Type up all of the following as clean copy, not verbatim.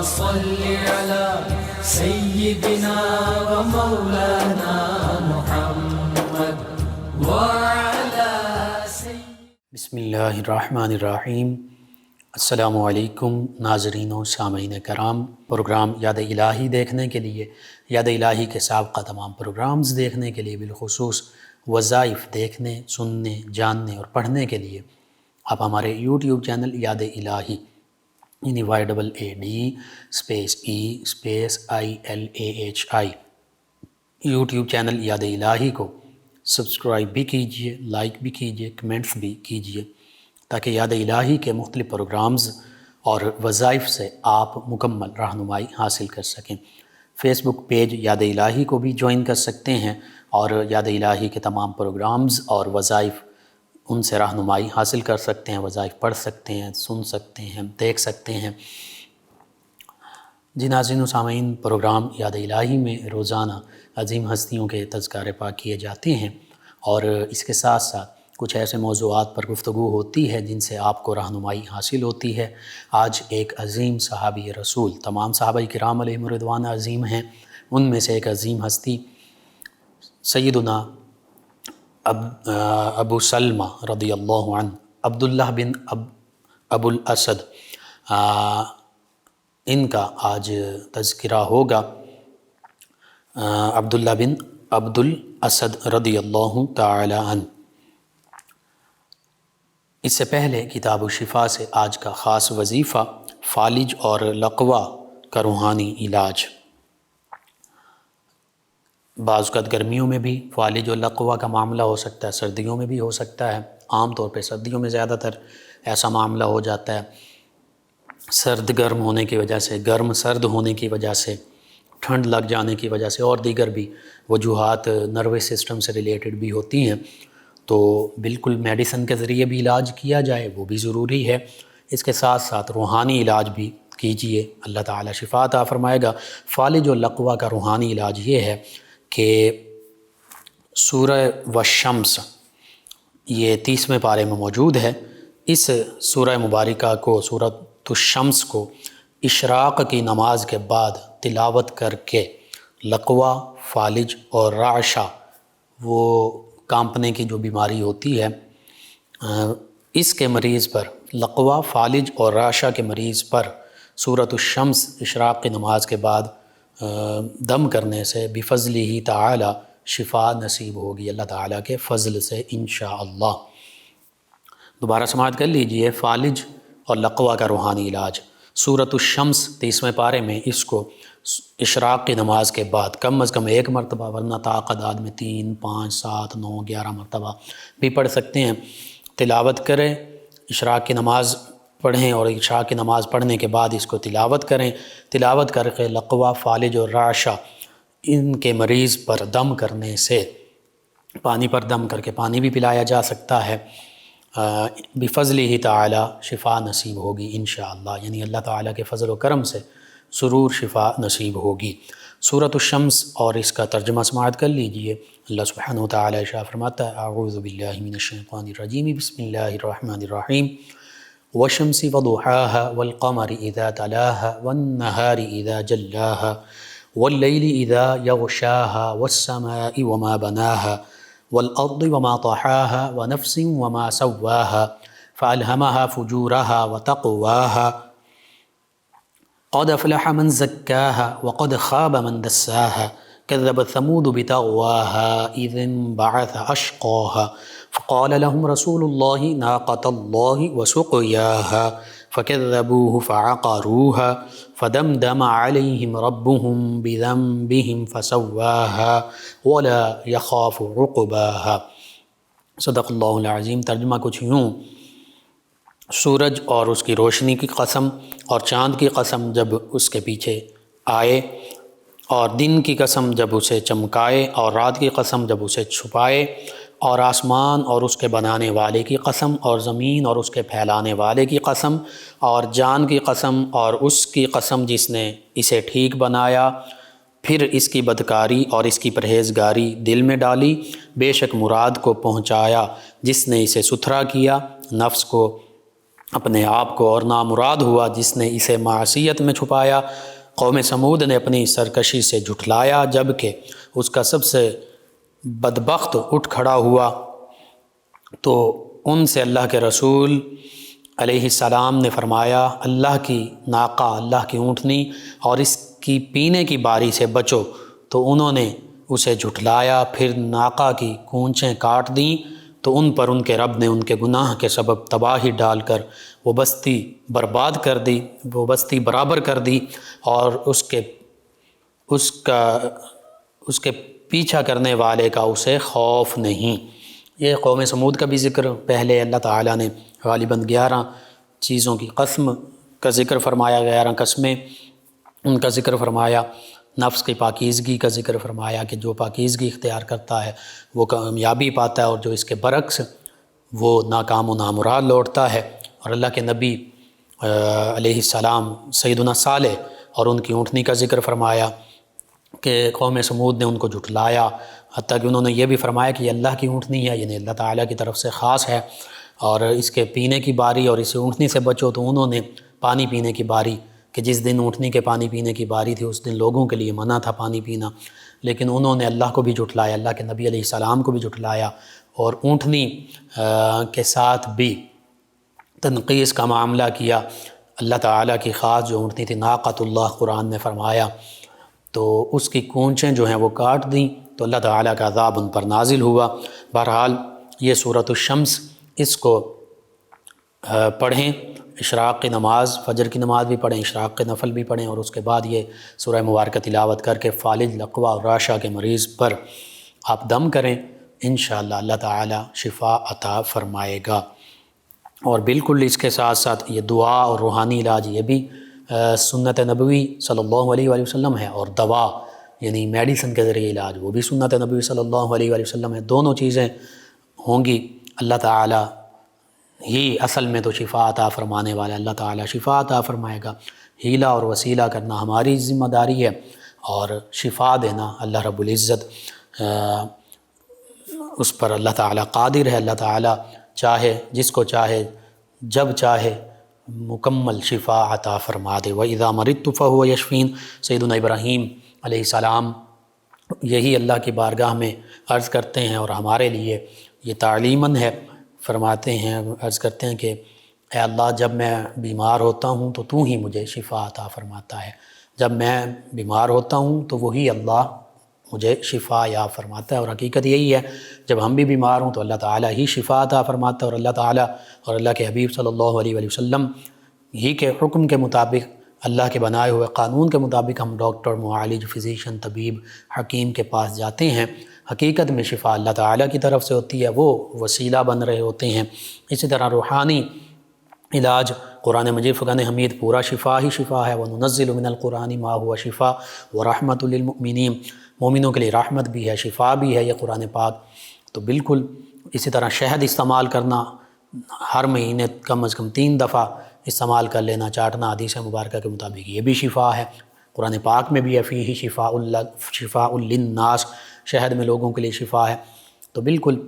صل على سيدنا ومولانا محمد وعلى بسم اللہ الرحمن الرحیم۔ السلام علیکم ناظرین و سامعین کرام۔ پروگرام یاد الہی دیکھنے کے لیے، یاد الہی کے سابقہ تمام پروگرامز دیکھنے کے لیے، بالخصوص وظائف دیکھنے، سننے، جاننے اور پڑھنے کے لیے آپ ہمارے یوٹیوب چینل یاد الہی یعنی YAADE_EILAHI یوٹیوب چینل یاد الہی کو سبسکرائب بھی کیجئے، لائک بھی کیجئے، کمنٹس بھی کیجئے، تاکہ یاد الہی کے مختلف پروگرامز اور وظائف سے آپ مکمل رہنمائی حاصل کر سکیں۔ فیس بک پیج یاد الہی کو بھی جوائن کر سکتے ہیں اور یاد الہی کے تمام پروگرامز اور وظائف ان سے رہنمائی حاصل کر سکتے ہیں، وظائف پڑھ سکتے ہیں، سن سکتے ہیں، دیکھ سکتے ہیں۔ جی ناظرین و سامعین، پروگرام یاد الہی میں روزانہ عظیم ہستیوں کے تذکارے پاک کیے جاتے ہیں اور اس کے ساتھ ساتھ کچھ ایسے موضوعات پر گفتگو ہوتی ہے جن سے آپ کو رہنمائی حاصل ہوتی ہے۔ آج ایک عظیم صحابی رسول، تمام صحابہ کرام علیہم رضوان عظیم ہیں، ان میں سے ایک عظیم ہستی سیدنا ابو سلمہ رضی اللہ عنہ، عبداللہ بن ابو الاسد، ان کا آج تذکرہ ہوگا۔ عبداللہ بن عبد الاسد رضی اللہ تعالی عنہ۔ اس سے پہلے کتاب الشفا سے آج کا خاص وظیفہ فالج اور لقوہ کا روحانی علاج۔ بعض اوقات گرمیوں میں بھی فالج اور لقوہ کا معاملہ ہو سکتا ہے، سردیوں میں بھی ہو سکتا ہے۔ عام طور پہ سردیوں میں زیادہ تر ایسا معاملہ ہو جاتا ہے، سرد گرم ہونے کی وجہ سے، گرم سرد ہونے کی وجہ سے، ٹھنڈ لگ جانے کی وجہ سے، اور دیگر بھی وجوہات نروس سسٹم سے ریلیٹڈ بھی ہوتی ہیں، تو بالکل میڈیسن کے ذریعے بھی علاج کیا جائے وہ بھی ضروری ہے۔ اس کے ساتھ ساتھ روحانی علاج بھی کیجئے، اللہ تعالیٰ شفا عطا فرمائے گا۔ فالج اور لقوہ کا روحانی علاج یہ ہے کہ سورہ والشمس یہ 30ویں پارے میں موجود ہے۔ اس سورہ مبارکہ کو، سورۃ الشمس کو اشراق کی نماز کے بعد تلاوت کر کے لقوہ، فالج اور رعشہ، وہ کانپنے کی جو بیماری ہوتی ہے، اس کے مریض پر، لقوہ، فالج اور رعشہ کے مریض پر سورۃ الشمس اشراق کی نماز کے بعد دم کرنے سے بفضلہ تعالی شفا نصیب ہوگی، اللہ تعالیٰ کے فضل سے انشاءاللہ۔ دوبارہ سماعت کر لیجئے، فالج اور لقوہ کا روحانی علاج۔ سورۃ الشمس 30ویں پارے میں اس کو اشراق کی نماز کے بعد کم از کم 1 مرتبہ، ورنہ تعداد میں 3، 5، 7، 9، 11 مرتبہ بھی پڑھ سکتے ہیں، تلاوت کریں۔ اشراق کی نماز پڑھیں اور عشاء کی نماز پڑھنے کے بعد اس کو تلاوت کریں۔ تلاوت کر کے لقوہ، فالج اور رعشہ ان کے مریض پر دم کرنے سے، پانی پر دم کر کے پانی بھی پلایا جا سکتا ہے، بفضلہ تعالی شفا نصیب ہوگی انشاءاللہ، یعنی اللہ تعالیٰ کے فضل و کرم سے ضرور شفا نصیب ہوگی۔ سورۃ الشمس اور اس کا ترجمہ سماعت کر لیجئے۔ اللہ سبحانہ و تعالی ارشاد فرماتا ہے، اعوذ باللہ من الشیطان الرجیم، بسم اللہ الرحمن الرحیم، والشمس وضحاها والقمر اذا تلاها والنهار اذا جلاها واللیل اذا یغشاها والسماء وما بناها والارض وما طحاها ونفس وما سواها فألهمها فجورها وتقواها قد افلح من زكاها وقد خاب من دساها كذبت ثمود بطغواها إذ انبعث أشقاها فقال لهم رسول الله ناقة الله وسقياها فكذبوه فعقروها فدمدم عليهم ربهم بذنبهم فسواها ولا يخاف عقباها۔ صدق اللہ العظیم۔ ترجمہ کچھ یوں: سورج اور اس کی روشنی کی قسم اور چاند کی قسم جب اس کے پیچھے آئے، اور دن کی قسم جب اسے چمکائے، اور رات کی قسم جب اسے چھپائے، اور آسمان اور اس کے بنانے والے کی قسم، اور زمین اور اس کے پھیلانے والے کی قسم، اور جان کی قسم اور اس کی قسم جس نے اسے ٹھیک بنایا، پھر اس کی بدکاری اور اس کی پرہیزگاری دل میں ڈالی، بے شک مراد کو پہنچایا جس نے اسے ستھرا کیا، نفس کو اپنے آپ کو اور نامراد ہوا جس نے اسے معصیت میں چھپایا۔ قوم سمود نے اپنی سرکشی سے جھٹلایا جبکہ اس کا سب سے بدبخت اٹھ کھڑا ہوا، تو ان سے اللہ کے رسول علیہ السلام نے فرمایا اللہ کی ناقہ، اللہ کی اونٹنی اور اس کی پینے کی باری سے بچو، تو انہوں نے اسے جھٹلایا، پھر ناقہ کی کونچیں کاٹ دیں تو ان پر ان کے رب نے ان کے گناہ کے سبب تباہی ڈال کر وہ بستی برباد کر دی، وہ بستی برابر کر دی، اور اس کے پیچھا کرنے والے کا اسے خوف نہیں۔ یہ قوم سمود کا بھی ذکر پہلے اللہ تعالیٰ نے غالباً 11 چیزوں کی قسم کا ذکر فرمایا، 11 قسمیں ان کا ذکر فرمایا، نفس کی پاکیزگی کا ذکر فرمایا کہ جو پاکیزگی اختیار کرتا ہے وہ کامیابی پاتا ہے، اور جو اس کے برعکس وہ ناکام و نامراد لوٹتا ہے۔ اور اللہ کے نبی علیہ السلام سیدنا صالح اور ان کی اونٹنی کا ذکر فرمایا کہ قوم سمود نے ان کو جھٹلایا، حتیٰ کہ انہوں نے یہ بھی فرمایا کہ یہ اللہ کی اونٹنی ہے، یعنی اللہ تعالیٰ کی طرف سے خاص ہے، اور اس کے پینے کی باری اور اسے اونٹنی سے بچو، تو انہوں نے پانی پینے کی باری کہ جس دن اونٹنی کے پانی پینے کی باری تھی اس دن لوگوں کے لیے منع تھا پانی پینا، لیکن انہوں نے اللہ کو بھی جھٹلایا، اللہ کے نبی علیہ السلام کو بھی جھٹلایا، اور اونٹنی کے ساتھ بھی تنقیص کا معاملہ کیا۔ اللہ تعالیٰ کی خاص جو اونٹنی تھی ناقۃ اللہ، قرآن نے فرمایا، تو اس کی کونچیں جو ہیں وہ کاٹ دیں تو اللہ تعالیٰ کا عذاب ان پر نازل ہوا۔ بہرحال یہ سورۃ الشمس، اس کو پڑھیں، اشراق کی نماز، فجر کی نماز بھی پڑھیں، اشراق کے نفل بھی پڑھیں، اور اس کے بعد یہ سورہ مبارکہ تلاوت کر کے فالج، لقوہ اور راشا کے مریض پر آپ دم کریں، انشاءاللہ اللہ تعالیٰ شفا عطا فرمائے گا۔ اور بالکل اس کے ساتھ ساتھ یہ دعا اور روحانی علاج یہ بھی سنت نبوی صلی اللہ علیہ وآلہ وسلم ہے، اور دوا یعنی میڈیسن کے ذریعے علاج وہ بھی سنت نبوی صلی اللہ علیہ وآلہ وسلم ہے۔ دونوں چیزیں ہوں گی، اللہ تعالیٰ ہی اصل میں تو شفا عطا فرمانے والا، اللہ تعالیٰ شفا عطا فرمائے گا۔ ہیلہ اور وسیلہ کرنا ہماری ذمہ داری ہے، اور شفا دینا اللہ رب العزت اس پر اللہ تعالیٰ قادر ہے۔ اللہ تعالیٰ چاہے جس کو چاہے جب چاہے مکمل شفا عطا فرما دے۔ وَإِذَا مَرِضْتُ فَهُوَ يَشْفِينِ، سیدنا ابراہیم علیہ السلام یہی اللہ کی بارگاہ میں عرض کرتے ہیں، اور ہمارے لیے یہ تعلیماً ہے، فرماتے ہیں، عرض کرتے ہیں کہ اے اللہ جب میں بیمار ہوتا ہوں تو تو ہی مجھے شفا عطا فرماتا ہے، جب میں بیمار ہوتا ہوں تو وہی اللہ مجھے شفا یا فرماتا ہے۔ اور حقیقت یہی ہے، جب ہم بھی بیمار ہوں تو اللہ تعالیٰ ہی شفا عطا فرماتا ہے، اور اللہ تعالیٰ اور اللہ کے حبیب صلی اللہ علیہ وآلہ وسلم ہی کے حکم کے مطابق، اللہ کے بنائے ہوئے قانون کے مطابق ہم ڈاکٹر، معالج، فزیشین، طبیب، حکیم کے پاس جاتے ہیں۔ حقیقت میں شفا اللہ تعالیٰ کی طرف سے ہوتی ہے، وہ وسیلہ بن رہے ہوتے ہیں۔ اسی طرح روحانی علاج قرآن مجید فرقان حمید پورا شفا ہی شفا ہے۔ وَنُنَزِّلُ مِنَ الْقُرْآنِ مَا هُوَ شِفَاءٌ وَرَحْمَةٌ لِلْمُؤْمِنِينَ، مومنوں کے لیے رحمت بھی ہے، شفا بھی ہے یہ قرآن پاک۔ تو بالکل اسی طرح شہد استعمال کرنا، ہر مہینے کم از کم 3 دفعہ استعمال کر لینا، چاٹنا، حدیث مبارکہ کے مطابق یہ بھی شفا ہے۔ قرآن پاک میں بھی ہے فیہ شفاء للناس، شہد میں لوگوں کے لیے شفا ہے۔ تو بالکل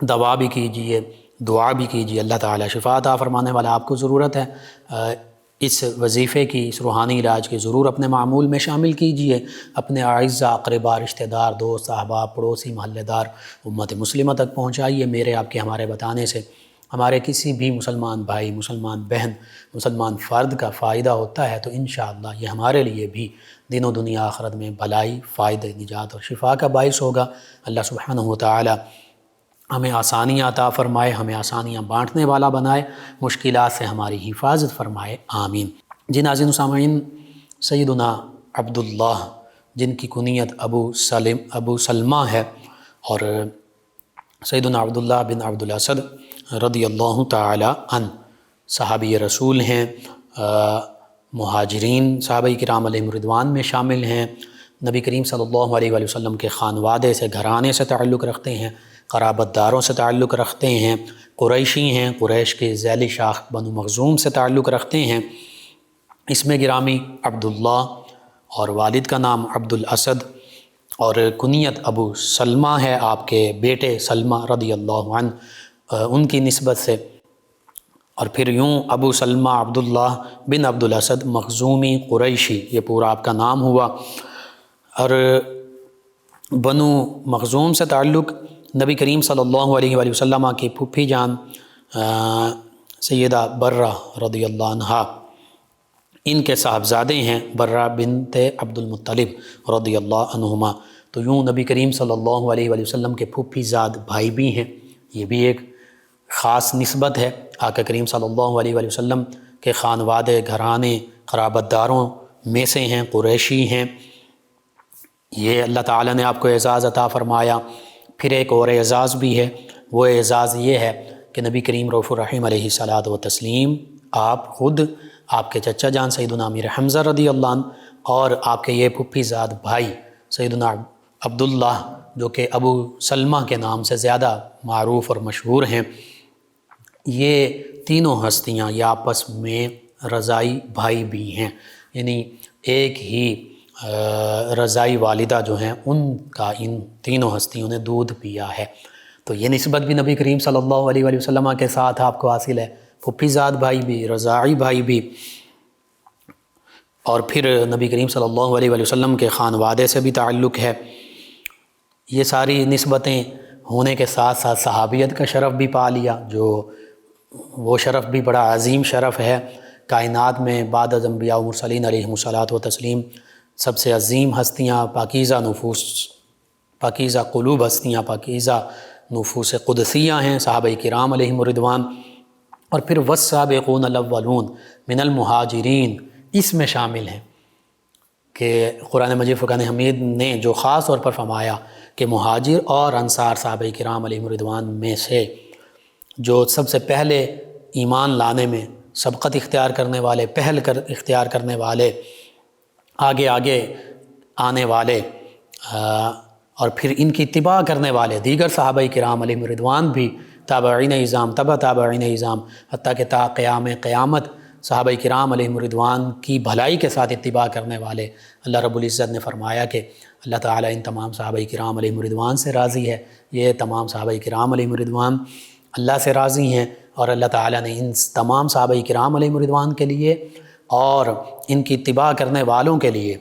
دوا بھی کیجئے، دعا بھی کیجئے، اللہ تعالیٰ شفا عطا فرمانے والا۔ آپ کو ضرورت ہے اس وظیفے کی، اس روحانی علاج کی، ضرور اپنے معمول میں شامل کیجئے، اپنے اعزاء، اقربا، رشتہ دار، دوست، احباب، پڑوسی، محلے دار، امت مسلمہ تک پہنچائیے۔ میرے آپ کے ہمارے بتانے سے ہمارے کسی بھی مسلمان بھائی، مسلمان بہن، مسلمان فرد کا فائدہ ہوتا ہے، تو انشاءاللہ یہ ہمارے لیے بھی دین و دنیا آخرت میں بھلائی، فائدہ، نجات اور شفا کا باعث ہوگا۔ اللہ سبحانہ وتعالی ہمیں آسانیاں عطا فرمائے، ہمیں آسانیاں بانٹنے والا بنائے، مشکلات سے ہماری حفاظت فرمائے، آمین۔ جی ناظرین و سامعین، سیدنا عبداللہ جن کی کنیت ابو سلمہ ہے، اور سیدنا عبداللہ بن عبد الاسد رضی اللہ تعالی عنہ صحابی رسول ہیں، مہاجرین صحابہ کرام علیہم رضوان میں شامل ہیں، نبی کریم صلی اللہ علیہ وآلہ وسلم کے خانوادے سے، گھرانے سے تعلق رکھتے ہیں، قرابت داروں سے تعلق رکھتے ہیں، قریشی ہیں، قریش کے ذیلی شاخ بنو مخزوم سے تعلق رکھتے ہیں۔ اسم گرامی عبداللہ اور والد کا نام عبد الاسد، اور کنیت ابو سلمہ ہے، آپ کے بیٹے سلمہ رضی اللہ عنہ ان کی نسبت سے اور پھر یوں ابو سلمہ عبداللہ بن عبد الاسد مخزومی قریشی، یہ پورا آپ کا نام ہوا۔ اور بنو مخزوم سے تعلق نبی کریم صلی اللہ علیہ وآلہ وسلم کی پھوپھی جان سیدہ برہ رضی اللہ عنہا، ان کے صاحبزادے ہیں برہ بنت عبد المطلب رضی اللہ عنہما۔ تو یوں نبی کریم صلی اللہ علیہ وآلہ وسلم کے پھوپھی زاد بھائی بھی ہیں، یہ بھی ایک خاص نسبت ہے۔ آقا کریم صلی اللہ علیہ وآلہ وسلم کے خانوادے گھرانے قرابت داروں میں سے ہیں، قریشی ہیں۔ یہ اللہ تعالیٰ نے آپ کو اعزاز عطا فرمایا۔ پھر ایک اور اعزاز بھی ہے، وہ اعزاز یہ ہے کہ نبی کریم رؤوف الرحیم علیہ الصلاۃ والتسلیم آپ خود، آپ کے چچا جان سیدنا امیر حمزہ رضی اللہ عنہ اور آپ کے یہ پھوپھی زاد بھائی سیدنا عبداللہ جو کہ ابو سلمہ کے نام سے زیادہ معروف اور مشہور ہیں، یہ تینوں ہستیاں یہ آپس میں رضائی بھائی بھی ہیں، یعنی ایک ہی رضائی والدہ جو ہیں ان کا ان تینوں ہستیوں نے دودھ پیا ہے۔ تو یہ نسبت بھی نبی کریم صلی اللہ علیہ وآلہ وسلم کے ساتھ آپ کو حاصل ہے، پھوپھی زاد بھائی بھی، رضائی بھائی بھی۔ اور پھر نبی کریم صلی اللہ علیہ وآلہ وسلم کے خانوادے سے بھی تعلق ہے۔ یہ ساری نسبتیں ہونے کے ساتھ ساتھ صحابیت کا شرف بھی پا لیا، جو وہ شرف بھی بڑا عظیم شرف ہے۔ کائنات میں بعد از انبیاء و مرسلین علیہم الصلاۃ والتسلیم سب سے عظیم ہستیاں، پاکیزہ نفوس، پاکیزہ قلوب ہستیاں، پاکیزہ نفوس قدسیہ ہیں صحابہ کرام علیہم الرضوان۔ اور پھر والسابقون الاولون من المہاجرین اس میں شامل ہیں کہ قرآن مجید فرقان حمید نے جو خاص طور پر فرمایا کہ مہاجر اور انصار صحابہ کرام علیہم الرضوان میں سے جو سب سے پہلے ایمان لانے میں سبقت اختیار کرنے والے، پہل کر اختیار کرنے والے، آگے آگے آنے والے، اور پھر ان کی اتباع کرنے والے دیگر صحابہ کرام علیہم الرضوان بھی، تابعین اعظام، تابعین اعظام، حتیٰ کہ تا قیام قیامت صحابہ کرام علیہم الرضوان کی بھلائی کے ساتھ اتباع کرنے والے، اللہ رب العزت نے فرمایا کہ اللہ تعالیٰ ان تمام صحابہ کرام علیہم الرضوان سے راضی ہے۔ یہ تمام صحابہ کرام علیہم الرضوان اللہ سے راضی ہیں، اور اللہ تعالیٰ نے ان تمام صحابہ کرام علیہم الرضوان کے لیے اور ان کی اتباع کرنے والوں کے لیے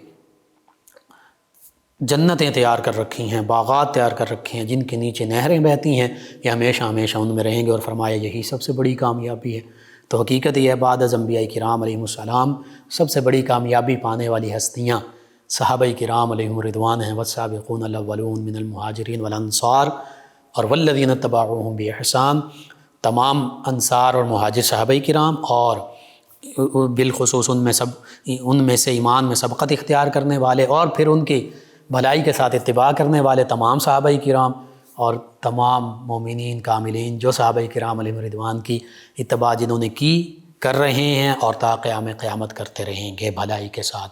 جنتیں تیار کر رکھی ہیں، باغات تیار کر رکھے ہیں جن کے نیچے نہریں بہتی ہیں، یہ ہمیشہ ہمیشہ ان میں رہیں گے، اور فرمایا یہی سب سے بڑی کامیابی ہے۔ تو حقیقت یہ ہے بعد از انبیاء کرام علیہم السلام سب سے بڑی کامیابی پانے والی ہستیاں صحابہ کرام علیہم الرضوان ہیں، والسابقون الاولون من المہاجرین والانصار اور والذین اتبعوہم بإحسان، تمام انصار اور مہاجر صحابہ کرام، اور بالخصوص ان میں سے ایمان میں سبقت اختیار کرنے والے اور پھر ان کی بھلائی کے ساتھ اتباع کرنے والے تمام صحابہ کرام، اور تمام مومنین کاملین جو صحابہ کرام علیہم الرضوان کی اتباع جنہوں نے کی، کر رہے ہیں اور تا قیام قیامت کرتے رہیں گے، بھلائی کے ساتھ،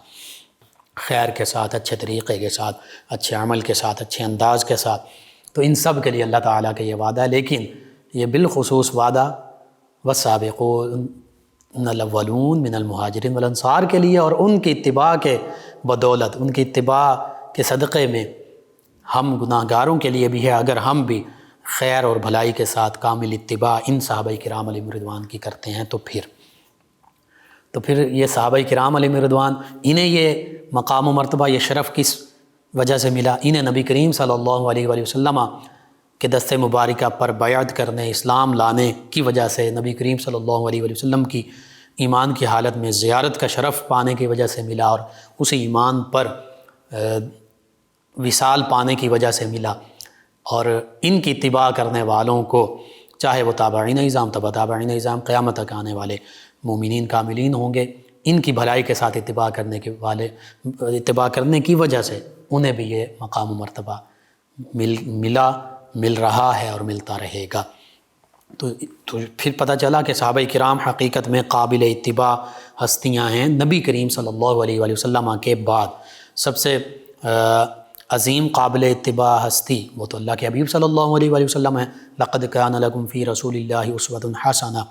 خیر کے ساتھ، اچھے طریقے کے ساتھ، اچھے عمل کے ساتھ، اچھے انداز کے ساتھ۔ تو ان سب کے لیے اللہ تعالیٰ کا یہ وعدہ ہے، لیکن یہ بالخصوص وعدہ والسابقون الاولون من المہاجرین والانصار کے لیے، اور ان کی اتباع کے بدولت، ان کی اتباع کے صدقے میں ہم گناہ گاروں کے لیے بھی ہے، اگر ہم بھی خیر اور بھلائی کے ساتھ کامل اتباع ان صحابہ کرام علیہم الرضوان کی کرتے ہیں تو پھر یہ صحابہ کرام علیہم الرضوان انہیں یہ مقام و مرتبہ، یہ شرف کس وجہ سے ملا؟ انہیں نبی کریم صلی اللہ علیہ وآلہ وسلم کے دست مبارکہ پر بیعت کرنے، اسلام لانے کی وجہ سے، نبی کریم صلی اللہ علیہ وآلہ وسلم کی ایمان کی حالت میں زیارت کا شرف پانے کی وجہ سے ملا، اور اسی ایمان پر وصال پانے کی وجہ سے ملا۔ اور ان کی اتباع کرنے والوں کو، چاہے وہ تابعین اعظام، تابعین اعظام، قیامت تک آنے والے مومنین کاملین ہوں گے، ان کی بھلائی کے ساتھ اتباع کرنے کی وجہ سے انہیں بھی یہ مقام و مرتبہ مل رہا ہے اور ملتا رہے گا۔ تو پھر پتہ چلا کہ صحابہ کرام حقیقت میں قابل اتباع ہستیاں ہیں۔ نبی کریم صلی اللہ علیہ وآلہ وسلم کے بعد سب سے عظیم قابل اتباع ہستی وہ تو اللہ کے حبیب صلی اللہ علیہ وآلہ وسلم ہیں، لقد کان لکم فی رسول اللہ اسوۃ حسنہ۔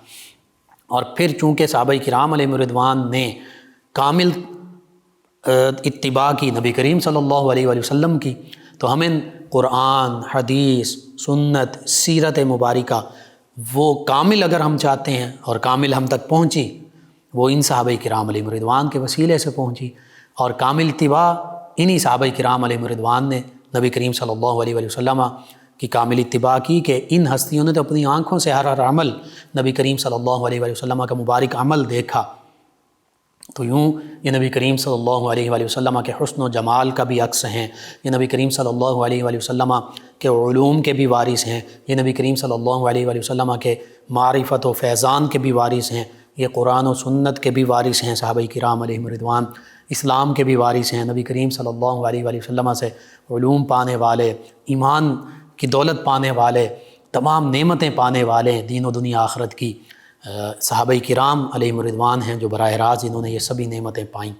اور پھر چونکہ صحابہ کرام علیہم الرضوان نے کامل اتباع کی نبی کریم صلی اللہ علیہ وآلہ وسلم کی، تو ہمیں قرآن، حدیث، سنت، سیرت مبارکہ وہ کامل اگر ہم چاہتے ہیں اور کامل ہم تک پہنچی وہ ان صحابہ کرام علیہم رضوان کے وسیلے سے پہنچی، اور کامل اتباع انہی صحابہ کرام علیہم رضوان نے نبی کریم صلی اللہ علیہ وسلم کی کامل اتباع کی کہ ان ہستیوں نے تو اپنی آنکھوں سے ہر عمل نبی کریم صلی اللہ علیہ وسلم کا مبارک عمل دیکھا، تو یوں یہ نبی کریم صلی اللہ علیہ وسلم کے حسن و جمال کا بھی عکس ہیں، یہ نبی کریم صلی اللہ علیہ وسلم کے علوم کے بھی وارث ہیں، یہ نبی کریم صلی اللہ علیہ وسلم کے معرفت و فیضان کے بھی وارث ہیں، یہ قرآن و سنت کے بھی وارث ہیں صحابہ کرام علیہم رضوان، اسلام کے بھی وارث ہیں، نبی کریم صلی اللہ علیہ وسلم سے علوم پانے والے، ایمان کی دولت پانے والے، تمام نعمتیں پانے والے، دین و دنیا آخرت کی صحابہ کرام علیہم رضوان ہیں جو براہ راست انہوں نے یہ سبھی نعمتیں پائیں،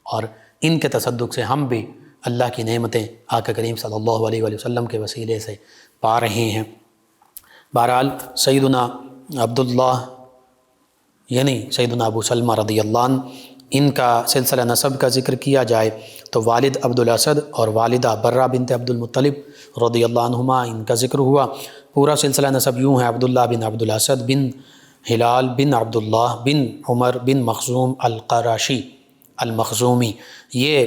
اور ان کے تصدق سے ہم بھی اللہ کی نعمتیں آقا کریم صلی اللہ علیہ وسلم کے وسیلے سے پا رہے ہیں۔ بہرحال سیدنا عبداللہ یعنی سیدنا ابو سلمہ رضی اللہ عنہ، ان کا سلسلہ نسب کا ذکر کیا جائے تو والد عبدالاسد اور والدہ برہ بنت عبد المطلب رضی اللہ عنہما ان کا ذکر ہوا۔ پورا سلسلہ نسب یوں ہے: عبداللہ بن عبدالاسد بن ہلال بن عبداللہ بن عمر بن مخزوم القرشی المخزومی، یہ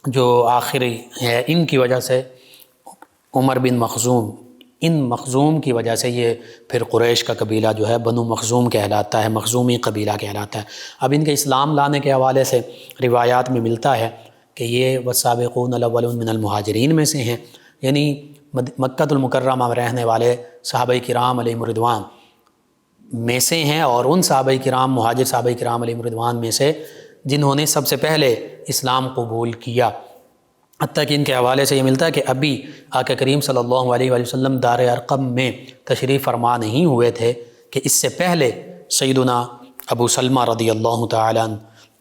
جو آخری ہے ان کی وجہ سے عمر بن مخزوم، ان مخزوم کی وجہ سے یہ پھر قریش کا قبیلہ جو ہے بنو مخزوم کہلاتا ہے، مخزومی قبیلہ کہلاتا ہے۔ اب ان کے اسلام لانے کے حوالے سے روایات میں ملتا ہے کہ یہ والسابقون الاولون من المہاجرین میں سے ہیں، یعنی مکہ المکرمہ میں رہنے والے صحابہ کرام علیہم رضوان میں سے ہیں، اور ان صحابہ کرام مہاجر صحابہ کرام علیہم رضوان میں سے جنہوں نے سب سے پہلے اسلام قبول کیا۔ حتیٰ کہ ان کے حوالے سے یہ ملتا ہے کہ ابھی آقا کریم صلی اللہ علیہ وسلم دار ارقم میں تشریف فرما نہیں ہوئے تھے کہ اس سے پہلے سیدنا ابو سلمہ رضی اللہ تعالیٰ عنہ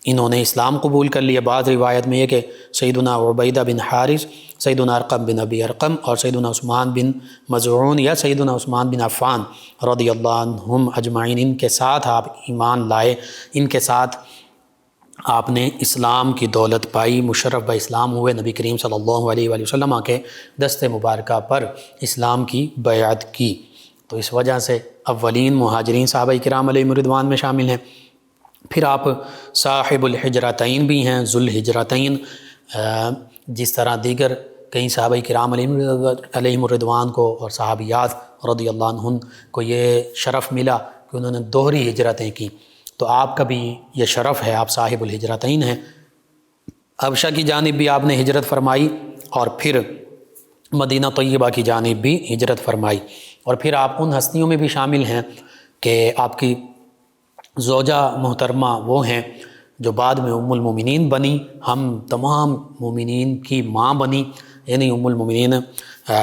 انہوں نے اسلام قبول کر لیا۔ بعض روایت میں یہ کہ سیدنا عبیدہ بن حارث، سیدنا ارقم بن ابی ارقم اور سیدنا عثمان بن مظعون یا سیدنا عثمان بن عفان رضی اللہ عنہم اجمعین، ان کے ساتھ آپ ایمان لائے، ان کے ساتھ آپ نے اسلام کی دولت پائی، مشرف با اسلام ہوئے، نبی کریم صلی اللہ علیہ وسلم کے دست مبارکہ پر اسلام کی بیعت کی۔ تو اس وجہ سے اولین مہاجرین صحابہ کرام علیہم رضوان میں شامل ہیں۔ پھر آپ صاحب الحجرتین بھی ہیں، ذو الحجرتین، جس طرح دیگر کئی صحابہ کرام علیہم رضوان کو اور صحابیات رضی اللہ عنہن کو یہ شرف ملا کہ انہوں نے دوہری ہجرتیں کی، تو آپ کا بھی یہ شرف ہے، آپ صاحب الحجرتین ہیں۔ حبشہ کی جانب بھی آپ نے ہجرت فرمائی اور پھر مدینہ طیبہ کی جانب بھی ہجرت فرمائی، اور پھر آپ ان ہستیوں میں بھی شامل ہیں کہ آپ کی زوجہ محترمہ وہ ہیں جو بعد میں ام المومنین بنی، ہم تمام مومنین کی ماں بنی، یعنی ام المومنین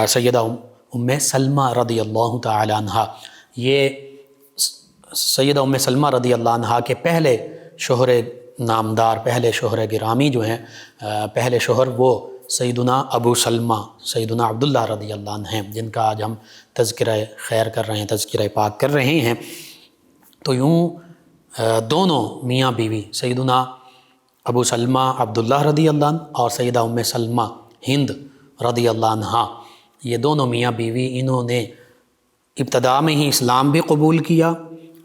سیدہ ام سلمہ رضی اللہ تعالی عنہ۔ یہ سیدہ ام سلمہ رضی اللہ عنہ کے پہلے شوہر نامدار، پہلے شوہر گرامی جو ہیں، پہلے شوہر وہ سیدنا ابو سلمہ سیدنا عبداللہ رضی اللہ عنہ ہیں، جن کا آج ہم تذکرہ خیر کر رہے ہیں، تذکرہ پاک کر رہے ہیں۔ تو یوں دونوں میاں بیوی سیدنا ابو سلمہ عبداللہ رضی اللہ عنہ اور سیدہ ام سلمہ ہند رضی اللہ عنہ، یہ دونوں میاں بیوی انہوں نے ابتدا میں ہی اسلام بھی قبول کیا،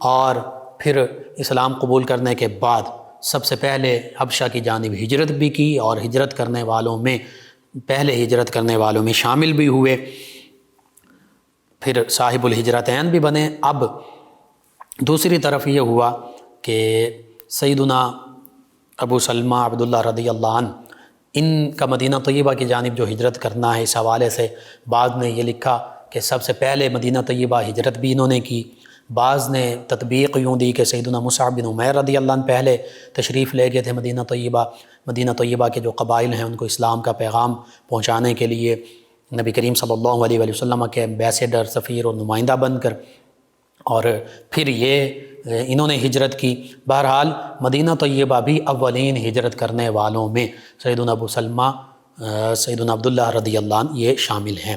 اور پھر اسلام قبول کرنے کے بعد سب سے پہلے حبشہ کی جانب ہجرت بھی کی، اور ہجرت کرنے والوں میں پہلے ہجرت کرنے والوں میں شامل بھی ہوئے، پھر صاحب الحجرتین بھی بنے۔ اب دوسری طرف یہ ہوا کہ سیدنا ابو سلمہ عبداللہ رضی اللہ عنہ ان کا مدینہ طیبہ کی جانب جو ہجرت کرنا ہے، اس حوالے سے بعض نے یہ لکھا کہ سب سے پہلے مدینہ طیبہ ہجرت بھی انہوں نے کی، بعض نے تطبیق یوں دی کہ سیدنا مصعب بن عمیر رضی اللہ عنہ پہلے تشریف لے گئے تھے مدینہ طیبہ کے جو قبائل ہیں ان کو اسلام کا پیغام پہنچانے کے لیے نبی کریم صلی اللہ علیہ وسلم کے ایمبیسیڈر، سفیر اور نمائندہ بن کر، اور پھر یہ انہوں نے ہجرت کی۔ بہرحال مدینہ طیبہ بھی اولین ہجرت کرنے والوں میں سیدنا ابو سلمہ سیدنا عبداللہ رضی اللہ عنہ یہ شامل ہیں۔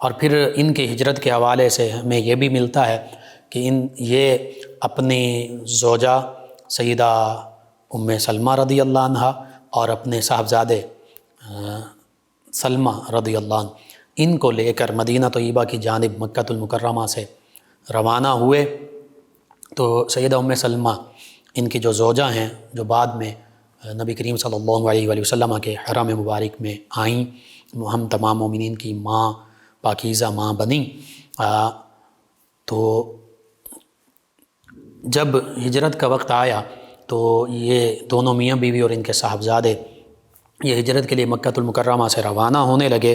اور پھر ان کے ہجرت کے حوالے سے ہمیں یہ بھی ملتا ہے کہ یہ اپنی زوجہ سیدہ ام سلمہ رضی اللہ عنہ اور اپنے صاحبزادے سلمہ رضی اللہ عنہ ان کو لے کر مدینہ طیبہ کی جانب مکہ المکرمہ سے روانہ ہوئے تو سیدہ ام سلمہ ان کی جو زوجہ ہیں، جو بعد میں نبی کریم صلی اللہ علیہ وآلہ وسلم کے حرم مبارک میں آئیں، ہم تمام مومنین کی ماں، پاکیزہ ماں بنیں، تو جب ہجرت کا وقت آیا تو یہ دونوں میاں بیوی اور ان کے صاحبزادے یہ ہجرت کے لیے مکہ المکرمہ سے روانہ ہونے لگے،